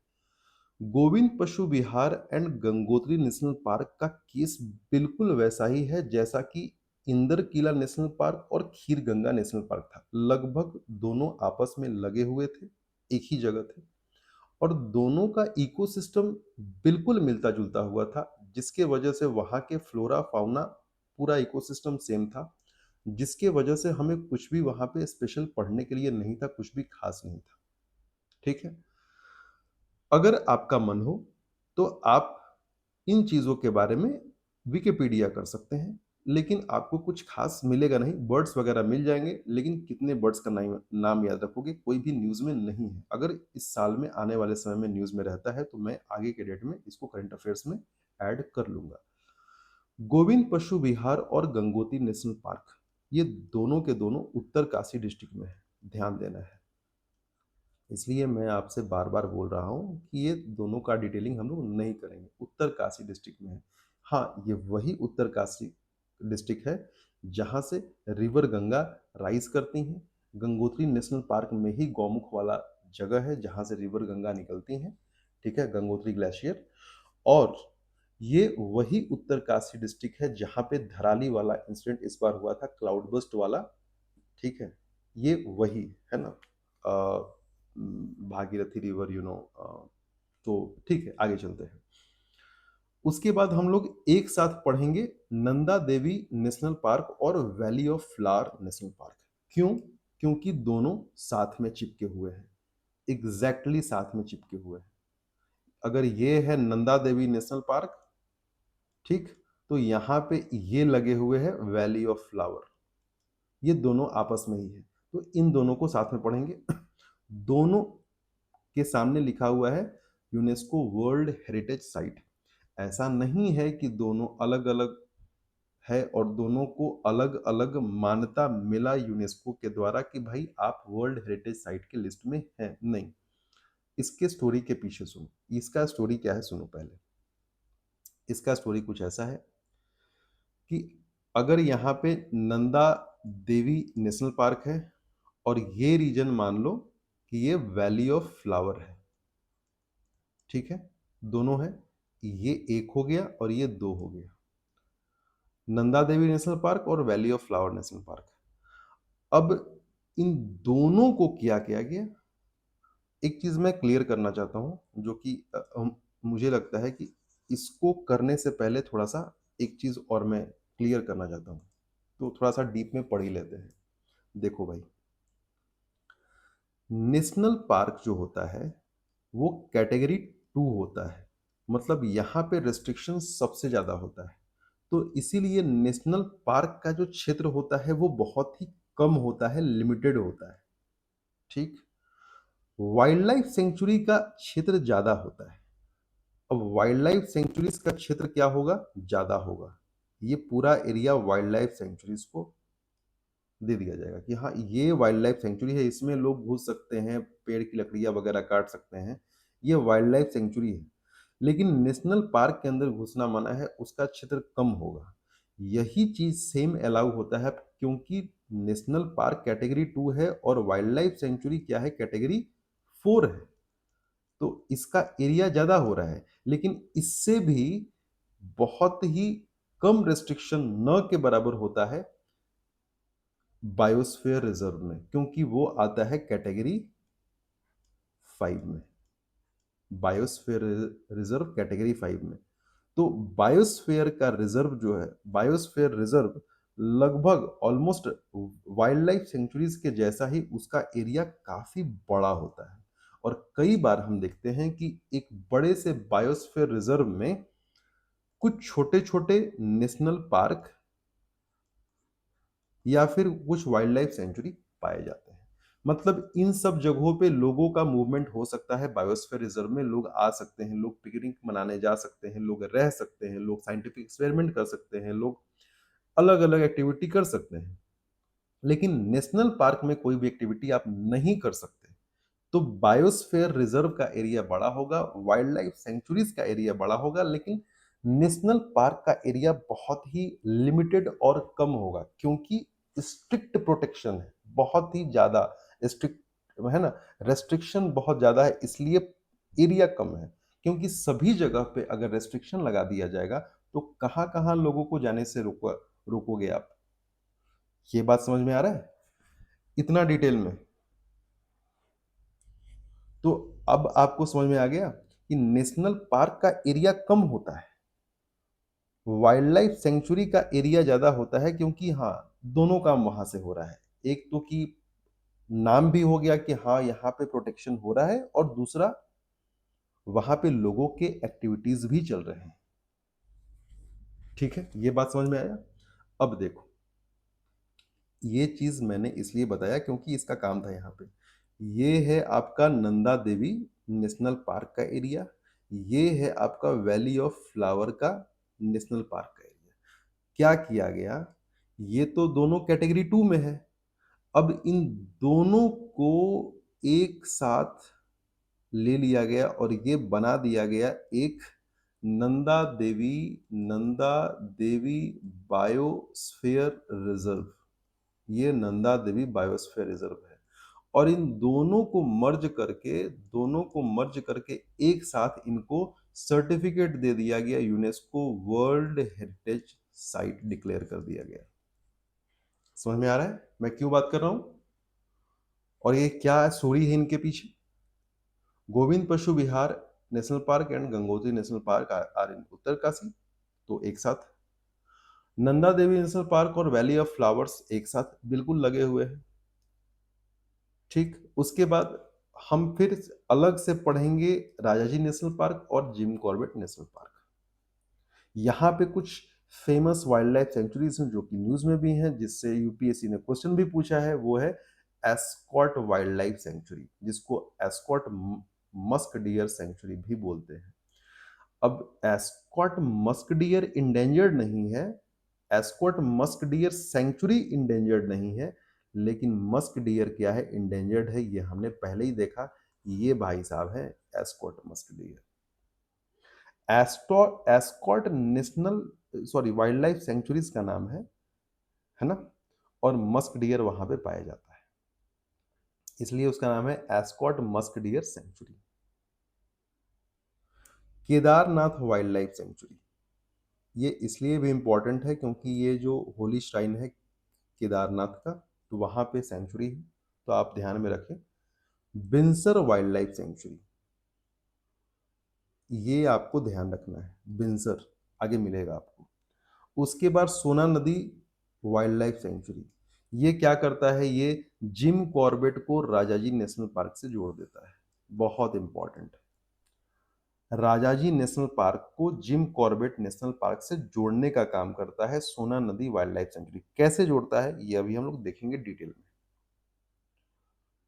गोविंद पशु विहार एंड गंगोत्री नेशनल पार्क का केस बिल्कुल वैसा ही है जैसा कि इंदर किला नेशनल पार्क और खीर गंगा नेशनल पार्क था। लगभग दोनों आपस में लगे हुए थे, एक ही जगह थे, और दोनों का इकोसिस्टम बिल्कुल मिलता जुलता हुआ था, जिसके वजह से वहाँ के फ्लोरा फाउना पूरा इकोसिस्टम सेम था, जिसके वजह से हमें कुछ भी वहाँ पे स्पेशल पढ़ने के लिए नहीं था, कुछ भी खास नहीं था। ठीक है। अगर आपका मन हो तो आप इन चीज़ों के बारे में विकिपीडिया कर सकते हैं, लेकिन आपको कुछ खास मिलेगा नहीं। बर्ड्स वगैरह मिल जाएंगे, लेकिन कितने बर्ड्स का नाम याद रखोगे? कोई भी न्यूज़ में नहीं है। अगर इस साल में आने वाले समय में न्यूज़ में रहता है तो मैं आगे के डेट में इसको करंट अफेयर्स में ऐड कर लूंगा। गोविंद पशु विहार और गंगोत्री नेशनल पार्क, ये दोनों के दोनों उत्तरकाशी डिस्ट्रिक्ट में है, ध्यान देना है। इसलिए मैं आपसे बार बार बोल रहा हूँ कि ये दोनों का डिटेलिंग हम लोग नहीं करेंगे। उत्तरकाशी डिस्ट्रिक्ट में है। हाँ, ये वही उत्तरकाशी डिस्ट्रिक्ट है जहाँ से रिवर गंगा राइज करती हैं। गंगोत्री नेशनल पार्क में ही गौमुख वाला जगह है जहाँ से रिवर गंगा निकलती हैं। ठीक है, गंगोत्री ग्लेशियर। और ये वही उत्तरकाशी डिस्ट्रिक्ट है जहाँ पे धराली वाला इंसिडेंट इस बार हुआ था, क्लाउड बर्स्ट वाला। ठीक है, ये वही है ना। भागीरथी रिवर, तो ठीक है, आगे चलते हैं। उसके बाद हम लोग एक साथ पढ़ेंगे नंदा देवी नेशनल पार्क और valley of flower national park. क्यों? क्योंकि दोनों साथ में चिपके हुए हैं, एग्जैक्टली साथ में चिपके हुए हैं। अगर ये है नंदा देवी नेशनल पार्क, ठीक, तो यहाँ पे ये लगे हुए हैं वैली ऑफ फ्लावर। ये दोनों आपस में ही है, तो इन दोनों को साथ में पढ़ेंगे। दोनों के सामने लिखा हुआ है यूनेस्को वर्ल्ड हेरिटेज साइट। ऐसा नहीं है कि दोनों अलग अलग है और दोनों को अलग अलग मान्यता मिला यूनेस्को के द्वारा कि भाई आप वर्ल्ड हेरिटेज साइट के लिस्ट में हैं, नहीं। इसके स्टोरी के पीछे सुनो, इसका स्टोरी क्या है सुनो पहले। इसका स्टोरी कुछ ऐसा है कि अगर यहाँ पे नंदा देवी नेशनल पार्क है और ये रीजन मान लो कि ये वैली ऑफ फ्लावर है, ठीक है, दोनों है, ये एक हो गया और ये दो हो गया, नंदा देवी नेशनल पार्क और valley of flower national park. अब इन दोनों को क्या किया गया, एक चीज मैं क्लियर करना चाहता हूं, जो कि मुझे लगता है कि इसको करने से पहले थोड़ा सा एक चीज और मैं क्लियर करना चाहता हूं, तो थोड़ा सा डीप में पढ़ ही लेते हैं। देखो भाई, नेशनल पार्क जो होता है वो कैटेगरी 2 होता है, मतलब यहाँ पे रेस्ट्रिक्शन सबसे ज़्यादा होता है। तो इसीलिए नेशनल पार्क का जो क्षेत्र होता है वो बहुत ही कम होता है, लिमिटेड होता है। ठीक, वाइल्ड लाइफ सेंचुरी का क्षेत्र ज़्यादा होता है। अब वाइल्ड लाइफ सेंचुरीज का क्षेत्र क्या होगा? ज़्यादा होगा। ये पूरा एरिया वाइल्ड लाइफ सेंचुरीज को दे दिया जाएगा कि हाँ, ये वाइल्ड लाइफ सेंचुरी है, इसमें लोग घुस सकते हैं, पेड़ की लकड़ियाँ वगैरह काट सकते हैं, ये वाइल्ड लाइफ सेंचुरी है। लेकिन नेशनल पार्क के अंदर घुसना मना है, उसका क्षेत्र कम होगा। यही चीज सेम अलाउ होता है क्योंकि नेशनल पार्क कैटेगरी 2 है और वाइल्ड लाइफ सेंचुरी क्या है? कैटेगरी 4 है। तो इसका एरिया ज्यादा हो रहा है, लेकिन इससे भी बहुत ही कम रेस्ट्रिक्शन न के बराबर होता है बायोस्फीयर रिजर्व में, क्योंकि वो आता है कैटेगरी 5 में। बायोस्फीयर रिजर्व कैटेगरी 5 में। तो बायोस्फीयर का रिजर्व जो है, बायोस्फीयर रिजर्व लगभग ऑलमोस्ट वाइल्ड लाइफ सेंचुरीज के जैसा ही उसका एरिया काफी बड़ा होता है। और कई बार हम देखते हैं कि एक बड़े से बायोस्फीयर रिजर्व में कुछ छोटे छोटे नेशनल पार्क या फिर कुछ वाइल्ड लाइफ सेंचुरी पाए जाते हैं। मतलब इन सब जगहों पे लोगों का मूवमेंट हो सकता है। बायोस्फीयर रिजर्व में लोग आ सकते हैं, लोग पिकनिक मनाने जा सकते हैं, लोग रह सकते हैं, लोग साइंटिफिक एक्सपेरिमेंट कर सकते हैं, लोग अलग अलग एक्टिविटी कर सकते हैं। लेकिन नेशनल पार्क में कोई भी एक्टिविटी आप नहीं कर सकते। तो बायोस्फीयर रिजर्व का एरिया बड़ा होगा, वाइल्ड लाइफ सेंचुरीज का एरिया बड़ा होगा, लेकिन नेशनल पार्क का एरिया बहुत ही लिमिटेड और कम होगा, क्योंकि स्ट्रिक्ट प्रोटेक्शन है, बहुत ही ज्यादा स्ट्रिक्ट है ना, रेस्ट्रिक्शन बहुत ज्यादा है, इसलिए एरिया कम है। क्योंकि सभी जगह पे अगर रेस्ट्रिक्शन लगा दिया जाएगा तो कहाँ कहाँ लोगों को जाने से रोकोगे आप? ये बात समझ में आ रहा है इतना डिटेल में? तो अब आपको समझ में आ गया कि नेशनल पार्क का एरिया कम होता है, वाइल्ड लाइफ सेंचुरी का एरिया ज्यादा होता है, क्योंकि हाँ, दोनों काम वहां से हो रहा है। एक तो कि नाम भी हो गया कि हाँ यहाँ पे प्रोटेक्शन हो रहा है, और दूसरा वहां पे लोगों के एक्टिविटीज भी चल रहे हैं। ठीक है, ये बात समझ में आया? अब देखो, ये चीज मैंने इसलिए बताया क्योंकि इसका काम था यहाँ पे। ये है आपका नंदा देवी नेशनल पार्क का एरिया, ये है आपका वैली ऑफ फ्लावर का नेशनल पार्क का एरिया। क्या किया गया, ये तो दोनों कैटेगरी 2 में है। अब इन दोनों को एक साथ ले लिया गया और ये बना दिया गया एक नंदा देवी नंदा देवी बायोस्फीयर रिजर्व। ये नंदा देवी बायोस्फीयर रिजर्व है, और इन दोनों को मर्ज करके एक साथ इनको सर्टिफिकेट दे दिया गया, UNESCO world heritage site declare कर दिया गया। समझ में आ रहा है मैं क्यों बात कर रहा हूं, और ये क्या स्टोरी है इनके पीछे? Govind Pashu Vihar national park and Gangotri national park are in Uttarkashi, तो एक साथ। नंदा देवी नेशनल पार्क और वैली ऑफ फ्लावर्स एक साथ बिल्कुल लगे हुए हैं। ठीक, उसके बाद हम फिर अलग से पढ़ेंगे राजाजी नेशनल पार्क और जिम कॉर्बेट नेशनल पार्क। यहाँ पे कुछ फेमस वाइल्ड लाइफ सेंचुरीज हैं जो कि न्यूज में भी हैं, जिससे यूपीएससी ने क्वेश्चन भी पूछा है। वो है एस्कॉट वाइल्ड लाइफ सेंचुरी, जिसको एस्कॉट मस्क डियर सेंचुरी भी बोलते हैं। अब एस्कॉट मस्क डियर इंडेंजर्ड नहीं है, Askot musk deer sanctuary endangered नहीं है, लेकिन मस्क डियर क्या है, इंडेंजर्ड है। ये हमने पहले ही देखा, ये भाई साहब है Askot musk deer. Askot national sorry wildlife sanctuaries का नाम है ना, और मस्क डियर वहां पे पाया जाता है, इसलिए उसका नाम है Askot musk deer sanctuary. Kedarnath wildlife sanctuary, ये इसलिए भी इंपॉर्टेंट है क्योंकि ये जो होली श्राइन है केदारनाथ का, तो वहां पे सेंचुरी है, तो आप ध्यान में रखें। बिनसर वाइल्ड लाइफ सेंचुरी, ये आपको ध्यान रखना है, बिनसर आगे मिलेगा आपको। उसके बाद सोना नदी वाइल्ड लाइफ सेंचुरी, ये क्या करता है, ये जिम कॉर्बेट को राजाजी नेशनल पार्क से जोड़ देता है, बहुत इंपॉर्टेंट है। राजाजी नेशनल पार्क को जिम कॉर्बेट नेशनल पार्क से जोड़ने का काम करता है सोना नदी वाइल्ड लाइफ सेंचुरी। कैसे जोड़ता है ये अभी हम लोग देखेंगे डिटेल में।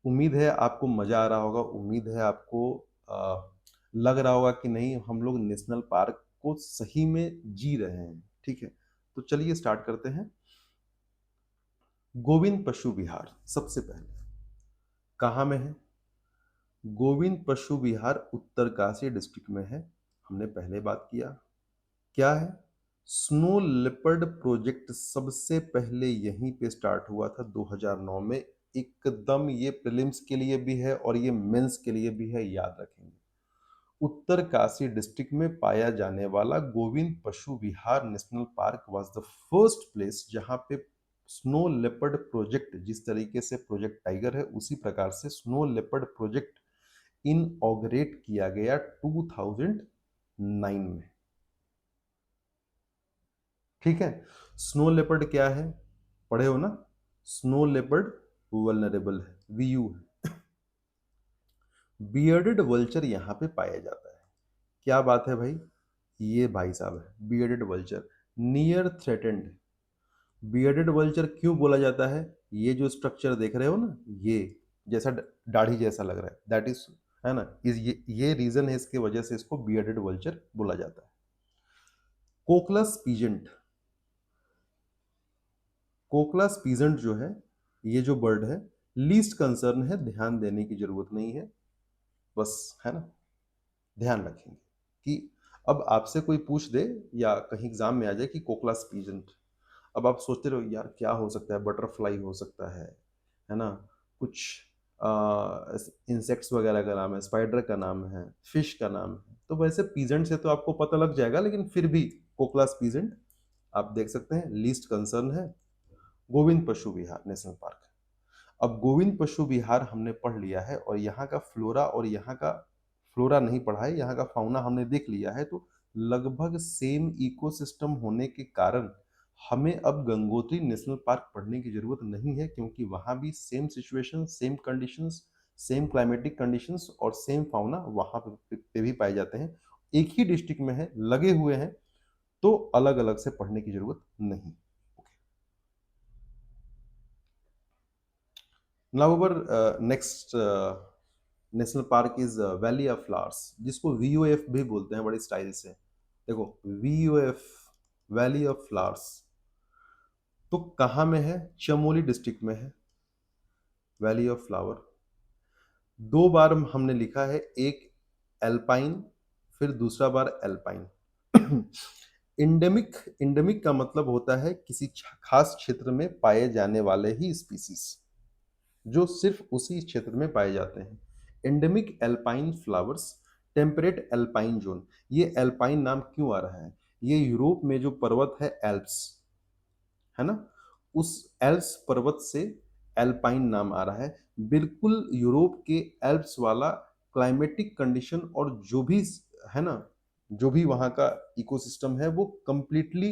उम्मीद है आपको मजा आ रहा होगा, उम्मीद है आपको लग रहा होगा कि नहीं हम लोग नेशनल पार्क को सही में जी रहे हैं। ठीक है, तो चलिए स्टार्ट करते हैं। गोविंद पशु विहार सबसे पहले कहाँ में है? गोविंद पशु विहार उत्तरकाशी डिस्ट्रिक्ट में है, हमने पहले बात किया। क्या है? स्नो लेपर्ड प्रोजेक्ट सबसे पहले यहीं पे स्टार्ट हुआ था 2009 में। एकदम ये प्रीलिम्स के लिए भी है और ये मेंस के लिए भी है, याद रखेंगे। उत्तरकाशी डिस्ट्रिक्ट में पाया जाने वाला Govind Pashu Vihar national park was the first place जहां पे स्नो लेपर्ड प्रोजेक्ट, जिस तरीके से प्रोजेक्ट टाइगर है उसी प्रकार से स्नो लेपर्ड प्रोजेक्ट इनऑग्रेट किया गया 2009 में। ठीक है, स्नो लेपर्ड क्या है, पढ़े हो ना? स्नो लेपर्ड वल्नरेबल है, वीयू है। बियर्डेड वल्चर यहाँ पे पाया जाता है। क्या बात है भाई, ये भाई साहब है bearded vulture, near threatened. Bearded vulture क्यों बोला जाता है? ये जो स्ट्रक्चर देख रहे हो ना, ये जैसा दाढ़ी जैसा लग रहा है, दैट इज, है ना, ये रीजन है, इसके वजह से इसको बियर्डेड वल्चर बोला जाता है। कोकलस पीजेंट, कोकलस पीजेंट जो है ये जो बर्ड है लीस्ट कंसर्न है, ध्यान देने की जरूरत नहीं है, बस, है ना? ध्यान रखेंगे कि अब आपसे कोई पूछ दे या कहीं एग्जाम में आ जाए कि कोकलास पीजेंट, अब आप सोचते रहो यार क्या हो सकता है, बटरफ्लाई हो सकता है ना? कुछ इंसेक्ट्स वगैरह का नाम है, स्पाइडर का नाम है, फिश का नाम है, तो वैसे पीजेंट से तो आपको पता लग जाएगा, लेकिन फिर भी कोकलास पीजेंट आप देख सकते हैं, लीस्ट कंसर्न है। Govind Pashu Vihar national park. अब गोविंद पशु विहार हमने पढ़ लिया है और यहाँ का फ्लोरा और यहाँ का फ्लोरा नहीं पढ़ा है, यहाँ का फाउना हमने देख लिया है, तो लगभग सेम इकोसिस्टम होने के कारण हमें अब गंगोत्री नेशनल पार्क पढ़ने की जरूरत नहीं है, क्योंकि वहां भी same situation, same conditions, same climatic conditions और सेम फाउना वहां पे भी पाए जाते हैं, एक ही डिस्ट्रिक्ट में है, लगे हुए हैं, तो अलग अलग से पढ़ने की जरूरत नहीं। Now our next national park is valley of flowers, जिसको वीओएफ भी बोलते हैं बड़े स्टाइल से। देखो, वीओएफ, वैली ऑफ फ्लावर्स, तो कहाँ में है? चमोली डिस्ट्रिक्ट में है वैली ऑफ फ्लावर। दो बार हमने लिखा है, एक एल्पाइन, फिर दूसरा बार एल्पाइन। इंडेमिक, इंडेमिक का मतलब होता है किसी खास क्षेत्र में पाए जाने वाले ही स्पीसीज, जो सिर्फ उसी क्षेत्र में पाए जाते हैं। Endemic alpine flowers, temperate alpine zone. ये एल्पाइन नाम क्यों आ रहा है? ये यूरोप में जो पर्वत है एल्प्स, है ना, उस एल्प्स पर्वत से एल्पाइन नाम आ रहा है। बिल्कुल यूरोप के एल्प्स वाला क्लाइमेटिक कंडीशन और जो भी, है ना, जो भी वहाँ का इकोसिस्टम है वो कंप्लीटली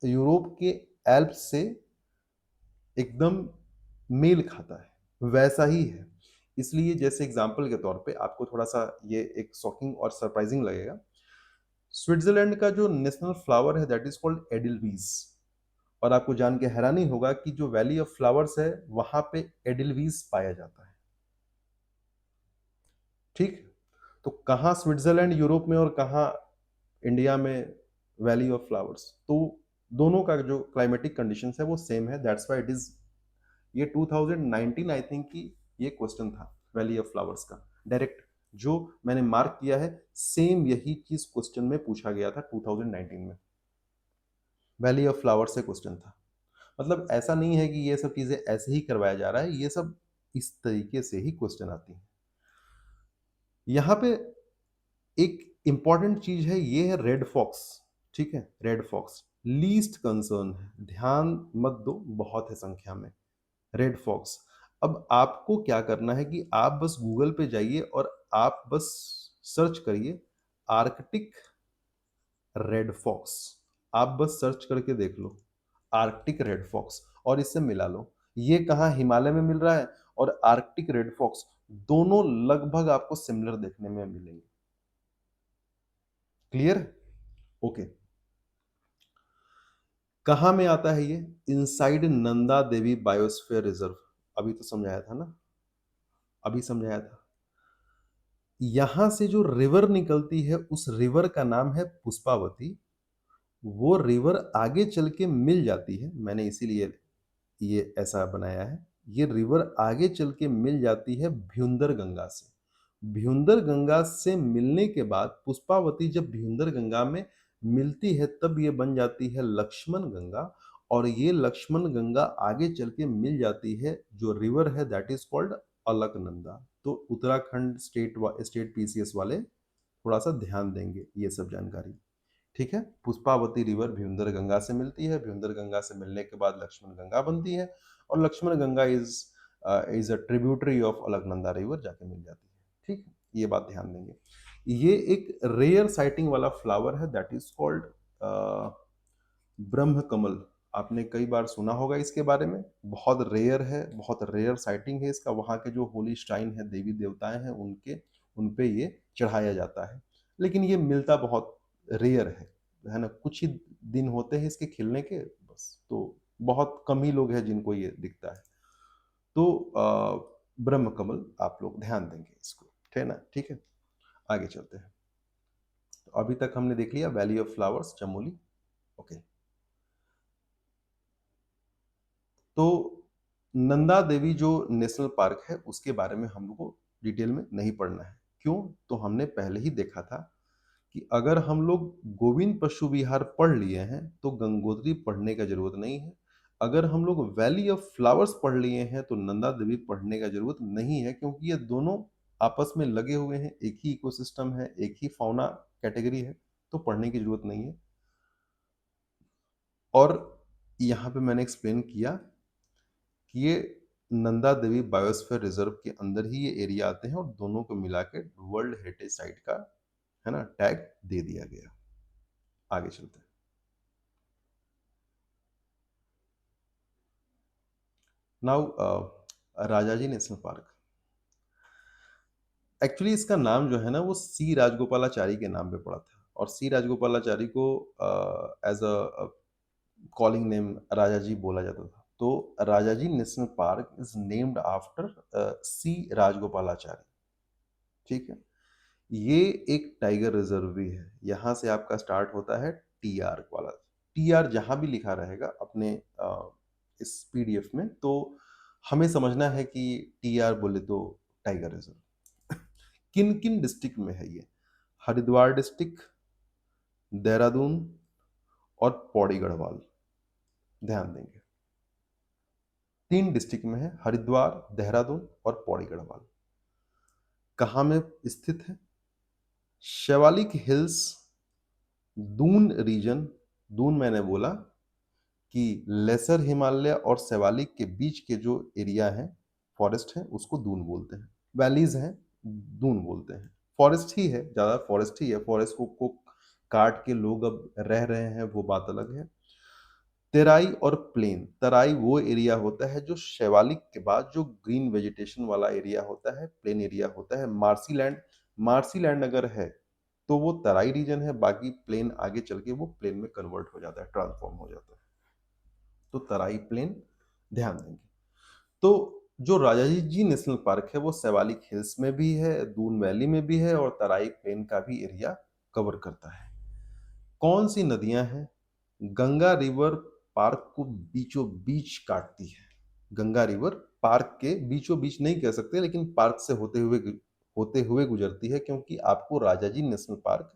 यूरोप के एल्प्स से एकदम मेल खाता है, वैसा ही है। इसलिए जैसे एग्जाम्पल के तौर पे आपको थोड़ा सा ये एक शॉकिंग और सरप्राइजिंग लगेगा, स्विट्जरलैंड का जो नेशनल फ्लावर है दैट इज कॉल्ड एडिलवीज। और आपको जान के हैरानी होगा कि जो वैली ऑफ फ्लावर्स है वहां पे एडिलवीज पाया जाता है। ठीक, तो कहाँ स्विट्जरलैंड यूरोप में और कहाँ इंडिया में वैली ऑफ फ्लावर्स, तो दोनों का जो क्लाइमेटिक कंडीशंस है वो सेम है, दैट्स व्हाई इट इज। ये 2019 आई थिंक की ये क्वेश्चन था वैली ऑफ फ्लावर्स का, डायरेक्ट जो मैंने मार्क किया है, सेम यही चीज क्वेश्चन में पूछा गया था 2019 में, वैली ऑफ फ्लावर्स से क्वेश्चन था। मतलब ऐसा नहीं है कि ये सब चीजें ऐसे ही करवाया जा रहा है, ये सब इस तरीके से ही क्वेश्चन आती है। यहाँ पे एक इंपॉर्टेंट चीज है, ये है रेड फॉक्स। ठीक है, रेड फॉक्स लीस्ट कंसर्न है, ध्यान मत दो, बहुत है संख्या में रेड फॉक्स। अब आपको क्या करना है कि आप बस गूगल पे जाइए और आप बस सर्च करिए आर्कटिक रेड फॉक्स। आप बस सर्च करके देख लो आर्कटिक रेड फॉक्स और इससे मिला लो, ये कहाँ हिमालय में मिल रहा है और आर्कटिक रेड फॉक्स, दोनों लगभग आपको सिमिलर देखने में मिलेंगे। क्लियर? ओके। कहाँ में आता है ये? Inside Nanda Devi biosphere reserve. अभी तो समझाया था ना, अभी समझाया था। यहां से जो रिवर निकलती है उस रिवर का नाम है पुष्पावती। वो रिवर आगे चल के मिल जाती है, मैंने इसीलिए ये ऐसा बनाया है, ये रिवर आगे चल के मिल जाती है भ्युंदर गंगा से। भ्युंदर गंगा से मिलने के बाद पुष्पावती जब भ्युंदर गंगा में मिलती है तब ये बन जाती है लक्ष्मण गंगा, और ये लक्ष्मण गंगा आगे चल के मिल जाती है जो रिवर है दैट इज कॉल्ड अलकनंदा। तो उत्तराखंड स्टेट पीसीएस वाले थोड़ा सा ध्यान देंगे ये सब जानकारी। ठीक है, पुष्पावती रिवर भ्युंदर गंगा से मिलती है, भ्युंदर गंगा से मिलने के बाद लक्ष्मण गंगा बनती है, और Lakshman Ganga is a tributary of Alaknanda river, जाके मिल जाती है। ठीक है, ये बात ध्यान देंगे। ये एक रेयर साइटिंग वाला फ्लावर है दैट इज कॉल्ड ब्रह्म कमल। आपने कई बार सुना होगा इसके बारे में, बहुत रेयर है, बहुत रेयर साइटिंग है इसका। वहाँ के जो होली श्राइन है, देवी देवताएं हैं, उन पे ये चढ़ाया जाता है, लेकिन ये मिलता बहुत रेयर है ना, कुछ ही दिन होते हैं इसके खिलने के बस, तो बहुत कम ही लोग हैं जिनको ये दिखता है। तो ब्रह्म कमल आप लोग ध्यान देंगे इसको, ठीक है ना? ठीक है, आगे चलते हैं। तो अभी तक हमने देख लिया valley of flowers Chamoli. Okay, तो नंदा देवी जो नेशनल पार्क है उसके बारे में हम लोग को डिटेल में नहीं पढ़ना है। क्यों? तो हमने पहले ही देखा था कि अगर हम लोग गोविंद पशु विहार पढ़ लिए हैं तो गंगोत्री पढ़ने का जरूरत नहीं है। अगर हम लोग वैली ऑफ फ्लावर्स पढ़ लिए हैं तो नंदा देवी पढ़ने का जरूरत नहीं है, क्योंकि ये दोनों आपस में लगे हुए हैं, एक ही इकोसिस्टम है, एक ही फाउना कैटेगरी है, तो पढ़ने की जरूरत नहीं है। और यहाँ पे मैंने एक्सप्लेन किया कि ये नंदा देवी बायोस्फीयर रिजर्व के अंदर ही ये एरिया आते हैं और दोनों को मिला के वर्ल्ड हेरिटेज साइट का, है ना, टैग दे दिया गया। आगे चलते हैं। Now Rajaji national park, actually इसका नाम जो है ना वो सी राजगोपालाचारी के नाम पे पड़ा था, और सी राजगोपालाचारी को as a calling name Rajaji बोला जाता था। तो Rajaji national park is named after C Rajagopalachari. ठीक है। ये एक टाइगर रिजर्व भी है। यहाँ से आपका स्टार्ट होता है टी आर वाला। टी आर जहाँ भी लिखा रहेगा अपने इस पीडीएफ में, तो हमें समझना है कि टी आर बोले तो टाइगर रिजर्व। किन किन डिस्ट्रिक्ट में है ये? हरिद्वार डिस्ट्रिक्ट, देहरादून और पौड़ी गढ़वाल। ध्यान देंगे, 3 डिस्ट्रिक्ट में है, हरिद्वार, देहरादून और पौड़ी गढ़वाल। कहाँ में स्थित है? Shivalik hills, Doon region. दून मैंने बोला कि लेसर हिमालय और शिवालिक के बीच के जो एरिया है, फॉरेस्ट है, उसको दून बोलते हैं। वैलीज हैं, दून बोलते हैं। फॉरेस्ट ही है, ज्यादा फॉरेस्ट ही है। फॉरेस्ट को काट के लोग अब रह रहे हैं, वो बात अलग है। तेराई और प्लेन, तराई वो एरिया होता है जो शिवालिक के बाद जो ग्रीन वेजिटेशन वाला एरिया होता है, प्लेन एरिया होता है। मार्सीलैंड, मार्सीलैंड अगर है तो वो तराई रीजन है, बाकी प्लेन आगे चल के वो प्लेन में कन्वर्ट हो जाता है, ट्रांसफॉर्म हो जाता है। तो तराई प्लेन ध्यान देंगे। तो जो राजाजी जी नेशनल पार्क है वो शिवालिक हिल्स में भी है, दून वैली में भी है, और तराई प्लेन का भी एरिया कवर करता है। कौन सी नदियां हैं? गंगा रिवर पार्क को बीचों बीच काटती है। गंगा रिवर पार्क के बीचों बीच नहीं कह सकते, लेकिन पार्क से होते हुए गुजरती है, क्योंकि आपको Rajaji national park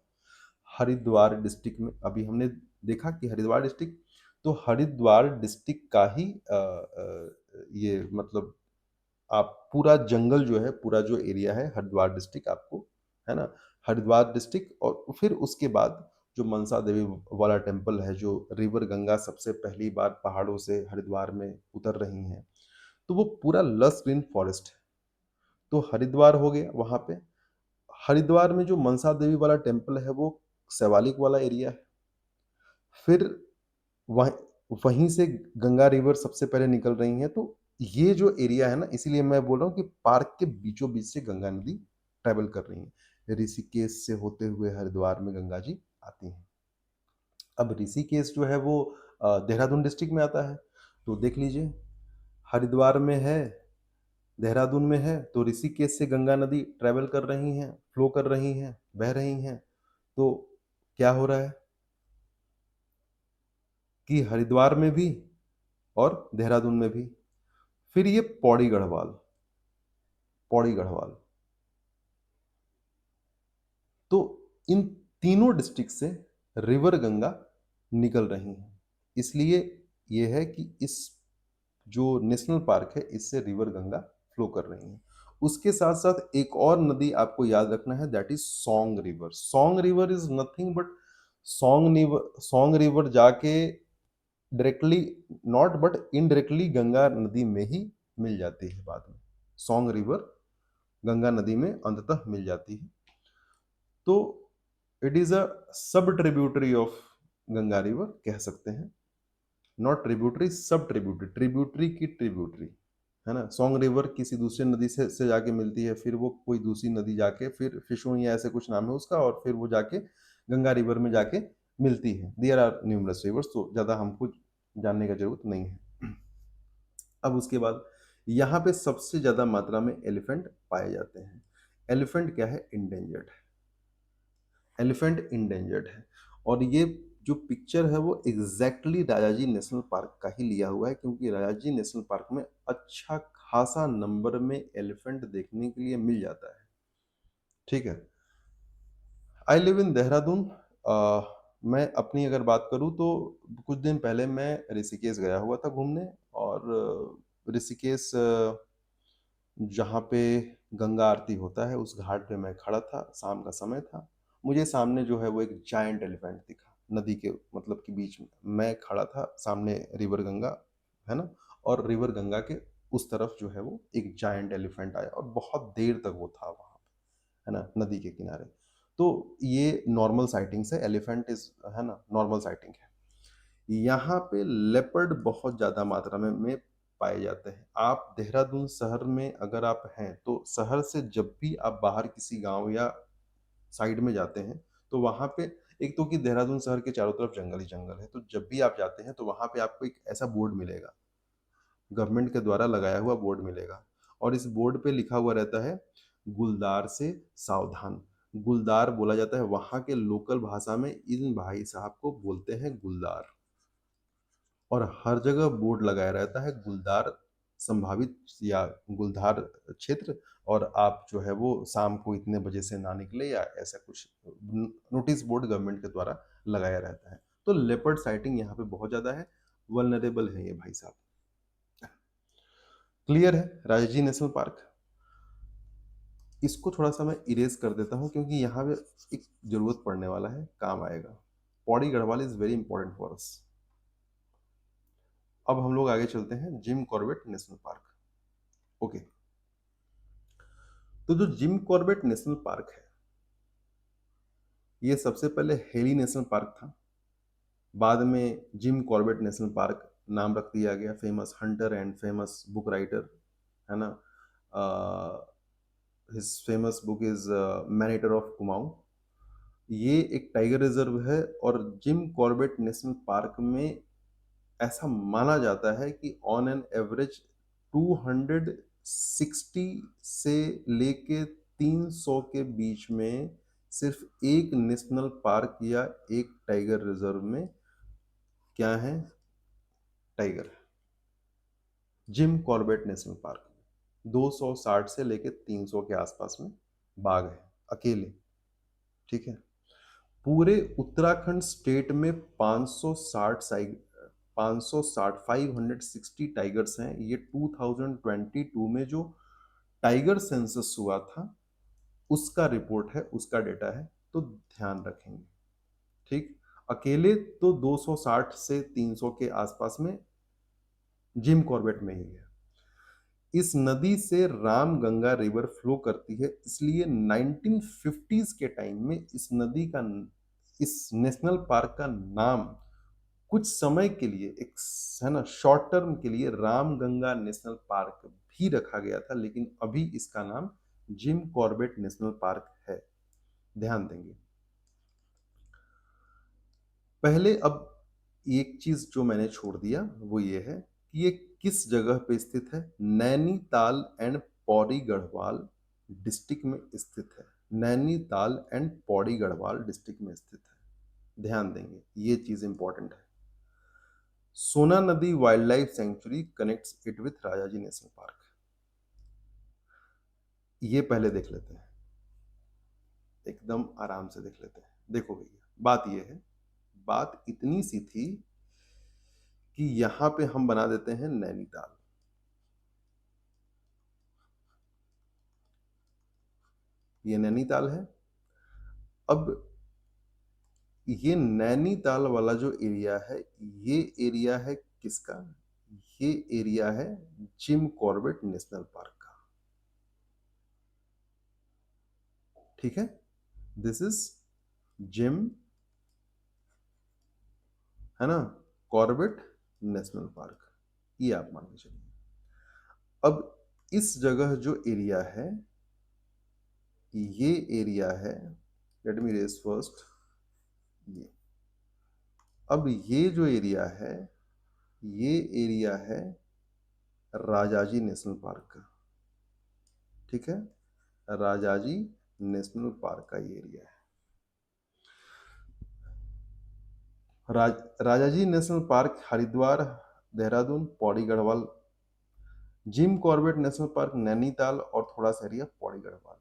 Haridwar district में, अभी हमने देखा कि हरिद्वार डिस्ट्रिक्ट, तो हरिद्वार डिस्ट्रिक्ट का ही ये मतलब आप पूरा जंगल जो है, पूरा जो एरिया है हरिद्वार डिस्ट्रिक्ट आपको, है ना, हरिद्वार डिस्ट्रिक्ट। और फिर उसके बाद जो मनसा देवी वाला टेम्पल है, जो रिवर गंगा सबसे पहली बार पहाड़ों से हरिद्वार में उतर रही हैं, तो वो पूरा लस ग्रीन फॉरेस्ट है। तो हरिद्वार हो गया वहां पे। हरिद्वार में जो मनसा देवी वाला टेम्पल है वो शिवालिक वाला एरिया है। फिर वह वहीं से गंगा रिवर सबसे पहले निकल रही है। तो ये जो एरिया है ना, इसीलिए मैं बोल रहा हूँ कि पार्क के बीचों बीच से गंगा नदी ट्रेवल कर रही है। ऋषिकेश से होते हुए हरिद्वार में गंगा जी आती हैं। अब ऋषिकेश जो है वो देहरादून डिस्ट्रिक्ट में आता है। तो देख लीजिए, हरिद्वार में है, देहरादून में है, तो ऋषिकेश से गंगा नदी ट्रेवल कर रही हैं, फ्लो कर रही हैं, बह रही हैं। तो क्या हो रहा है कि हरिद्वार में भी और देहरादून में भी। फिर ये पौड़ी गढ़वाल, पौड़ी गढ़वाल, तो इन तीनों डिस्ट्रिक्ट से रिवर गंगा निकल रही है। इसलिए ये है कि इस जो नेशनल पार्क है इससे रिवर गंगा फ्लो कर रही है। उसके साथ साथ एक और नदी आपको याद रखना है, that is Song river. Song river is nothing but, Song river जाके directly not but indirectly Ganga नदी में ही मिल जाती है बाद में। सोंग रिवर गंगा नदी में अंततः मिल जाती है। तो इट इज अ सब ट्रिब्यूटरी ऑफ गंगा रिवर कह सकते हैं। नॉट ट्रिब्यूटरी, सब ट्रिब्यूटरी, ट्रिब्यूटरी की ट्रिब्यूटरी, है ना। सोंग रिवर किसी दूसरी नदी से जाके मिलती है, फिर वो कोई दूसरी नदी जाके, फिर फिशों या ऐसे कुछ नाम है उसका, और फिर वो जाके गंगा रिवर में जाके मिलती है। देयर आर न्यूमरस रिवर्स, तो ज़्यादा हमको जानने का जरूरत नहीं है। अब उसके बाद यहाँ पे सबसे ज़्यादा मात्रा में एलिफेंट पाए जाते हैं। एलिफेंट क्या है? इंडेंजर्ड है। एलिफेंट इंडेंजर्ड है। और ये जो पिक्चर है वो एग्ज़ैक्टली राजाजी नेशनल पार्क का ही लिया हुआ है, क्योंकि राजाजी नेशनल पार्क में अच्छा खासा नंबर में एलिफेंट देखने के लिए मिल जाता है। ठीक है? I live in Dehradun. मैं अपनी अगर बात करूँ तो कुछ दिन पहले मैं ऋषिकेश गया हुआ था घूमने, और ऋषिकेश जहाँ पे गंगा आरती होता है उस घाट पे मैं खड़ा था, शाम का समय था। मुझे सामने जो है वो एक जायंट एलिफेंट दिखा, नदी के मतलब के बीच में। मैं खड़ा था, सामने रिवर गंगा, है ना? और रिवर गंगा के उस तरफ जो है वो एक जायंट एलिफेंट आया, और बहुत देर तक वो था वहाँ, है ना? नदी के किनारे। तो ये नॉर्मल साइटिंग्स है, एलिफेंट इज़, है ना? नॉर्मल साइटिंग है। यहाँ पे लेपर्ड बहुत ज़्यादा मात्रा में पाए जाते हैं। आप देहरादून शहर में अगर आप हैं, तो शहर से जब भी आप बाहर किसी गाँव या साइड में जाते हैं, तो वहाँ पे एक तो कि देहरादून शहर के चारों तरफ जंगल ही जंगल है, तो जब भी आप जाते हैं, तो वहाँ पे आपको एक ऐसा बोर्ड मिलेगा, गवर्नमेंट के द्वारा लगाया हुआ बोर्ड मिलेगा, और इस बोर्ड पे लिखा हुआ रहता है, गुलदार से सावधान। गुलदार बोला जाता है, वहाँ के लोकल भाषा में इन भाई साहब को बोलते हैं गुलदार। और हर जगह बोर्ड लगाया रहता है, गुलदार संभावित या गुलदार क्षेत्र, और आप जो है वो शाम को इतने बजे से ना निकले, या ऐसा कुछ नोटिस बोर्ड गवर्नमेंट के द्वारा लगाया रहता है। तो लेपर्ड साइटिंग यहाँ पे बहुत ज़्यादा है, वल्नरेबल है ये भाई साहब। क्लियर है? Rajaji national park. इसको थोड़ा सा मैं इरेज कर देता हूँ, क्योंकि यहाँ पे एक जरूरत पड़ने वाला है, काम आएगा। Pauri Garhwal is very important for us. अब हम लोग आगे चलते हैं, gym Corbett national park. Okay. तो जो जिम कॉर्बेट नेशनल पार्क है, ये सबसे पहले हेली नेशनल पार्क था। बाद में जिम कॉर्बेट नेशनल पार्क नाम रख दिया गया, famous Hunter and famous book writer, है ना? His famous book is man-eater of Kumaon. ये एक टाइगर रिजर्व है, और जिम कॉर्बेट नेशनल पार्क में ऐसा माना जाता है कि ऑन एन एवरेज 260 से लेके 300 के बीच में सिर्फ एक नेशनल पार्क या एक टाइगर रिजर्व में क्या है, टाइगर है। जिम कॉर्बेट नेशनल पार्क 260 से लेके 300 के आसपास में बाघ है, अकेले। ठीक है? पूरे उत्तराखंड स्टेट में 560 560 560 टाइगर्स हैं। ये 2022 में जो टाइगर सेंसस हुआ था उसका रिपोर्ट है, उसका डेटा है, तो ध्यान रखेंगे। ठीक? अकेले तो 260 से 300 के आसपास में जिम कॉर्बेट में ही है। इस नदी से राम गंगा रिवर फ्लो करती है, इसलिए 1950s के टाइम में इस नदी का, इस नेशनल पार्क का नाम कुछ समय के लिए, एक, है ना, शॉर्ट टर्म के लिए राम गंगा नेशनल पार्क भी रखा गया था, लेकिन अभी इसका नाम जिम कॉर्बेट नेशनल पार्क है। ध्यान देंगे। पहले अब एक चीज जो मैंने छोड़ दिया वो ये है कि ये किस जगह पे स्थित है। नैनीताल एंड पौड़ी गढ़वाल डिस्ट्रिक्ट में स्थित है। नैनीताल एंड पौड़ी गढ़वाल डिस्ट्रिक्ट में स्थित है। ध्यान देंगे, ये चीज इंपॉर्टेंट है। सोना नदी wild life sanctuary connects it with Rajaji national park. ये पहले देख लेते हैं, एकदम आराम से देख लेते हैं। देखो भैया, बात ये है, बात इतनी सी थी कि यहां पे हम बना देते हैं नैनीताल। ये नैनीताल है। अब ये नैनीताल वाला जो एरिया है, ये एरिया है किसका? ये एरिया है जिम कॉर्बेट नेशनल पार्क का। ठीक है? दिस इज जिम, है ना, कॉर्बेट नेशनल पार्क। ये आप मान के चलिए। अब इस जगह जो एरिया है, ये एरिया है, लेट मी रेस फर्स्ट, ये, अब ये जो एरिया है, ये एरिया है राजाजी नेशनल पार्क का। ठीक है? राजाजी नेशनल पार्क का ये एरिया है। Raj Rajaji national park Haridwar, Dehradun, Pauri Garhwal, Jim Corbett national park Nainital और थोड़ा सा एरिया पौड़ी गढ़वाल।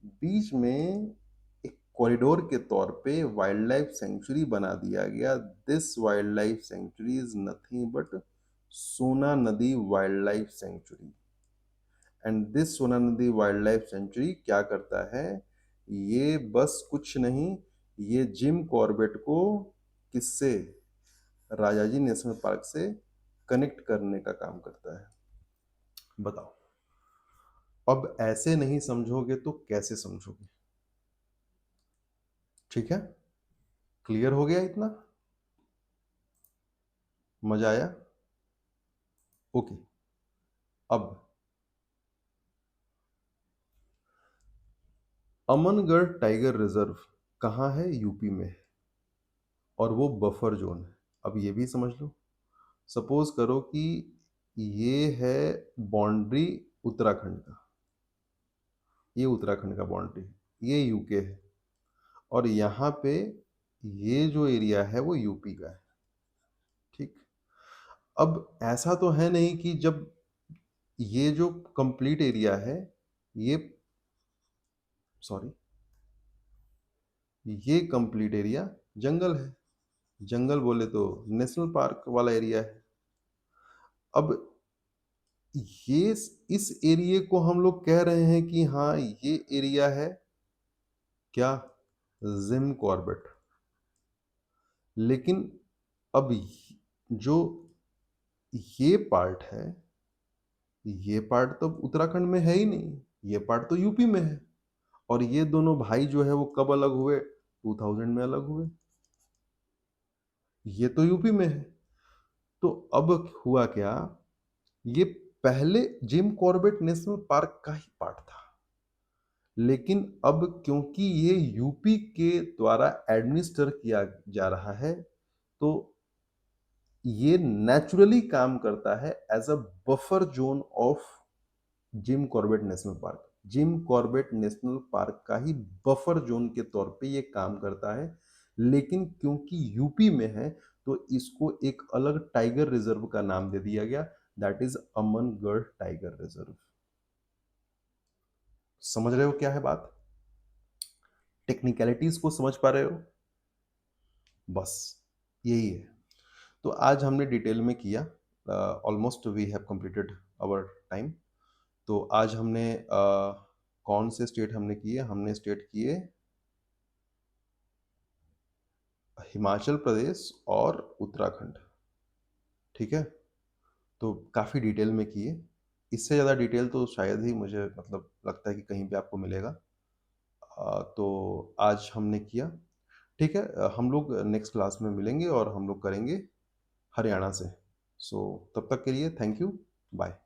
बीच में एक कॉरिडोर के तौर पे वाइल्ड लाइफ सेंचुरी बना दिया गया। This wild life sanctuary is nothing but सोना नदी wild life sanctuary. And this सोना नदी वाइल्ड लाइफ सेंचुरी क्या करता है? ये बस कुछ नहीं, ये जिम कॉर्बेट को किससे, राजाजी नेशनल पार्क से कनेक्ट करने का काम करता है। बताओ, अब ऐसे नहीं समझोगे तो कैसे समझोगे? ठीक है, क्लियर हो गया इतना? मजा आया? ओके। अब अमनगढ़ टाइगर रिजर्व कहाँ है? यूपी में है, और वो बफर जोन है। अब ये भी समझ लो, सपोज करो कि ये है बाउंड्री उत्तराखंड का, ये उत्तराखंड का बाउंड्री है, ये यूके है, और यहाँ पे ये जो एरिया है वो यूपी का है। ठीक, अब ऐसा तो है नहीं कि जब ये जो कंप्लीट एरिया है, ये सॉरी, ये कंप्लीट एरिया जंगल है, जंगल बोले तो नेशनल पार्क वाला एरिया है। अब ये इस एरिया को हम लोग कह रहे हैं कि हाँ ये एरिया है क्या, जिम कॉर्बेट। लेकिन अब जो ये पार्ट है, ये पार्ट तो उत्तराखंड में है ही नहीं, ये पार्ट तो यूपी में है। और ये दोनों भाई जो है वो कब अलग हुए? 2000 में अलग हुए। ये तो यूपी में है। तो अब हुआ क्या, ये पहले जिम कॉर्बेट नेशनल पार्क का ही पार्ट था, लेकिन अब क्योंकि ये यूपी के द्वारा एडमिनिस्टर किया जा रहा है, तो ये नेचुरली काम करता है as a buffer zone of Jim Corbett national park. Jim Corbett national park का ही बफर जोन के तौर पे ये काम करता है, लेकिन क्योंकि यूपी में है तो इसको एक अलग टाइगर रिजर्व का नाम दे दिया गया, that is Amangarh tiger reserve. समझ रहे हो क्या है बात? टेक्निकलिटीज को समझ पा रहे हो? बस यही है। तो आज हमने डिटेल में किया, almost we have completed our time. तो आज हमने कौन से स्टेट हमने किए? हमने स्टेट किए हिमाचल प्रदेश और उत्तराखंड। ठीक है, तो काफ़ी डिटेल में किए। इससे ज़्यादा डिटेल तो शायद ही मुझे मतलब लगता है कि कहीं पे आपको मिलेगा। तो आज हमने किया। ठीक है, हम लोग नेक्स्ट क्लास में मिलेंगे और हम लोग करेंगे हरियाणा से। सो तब तक के लिए थैंक यू, बाय।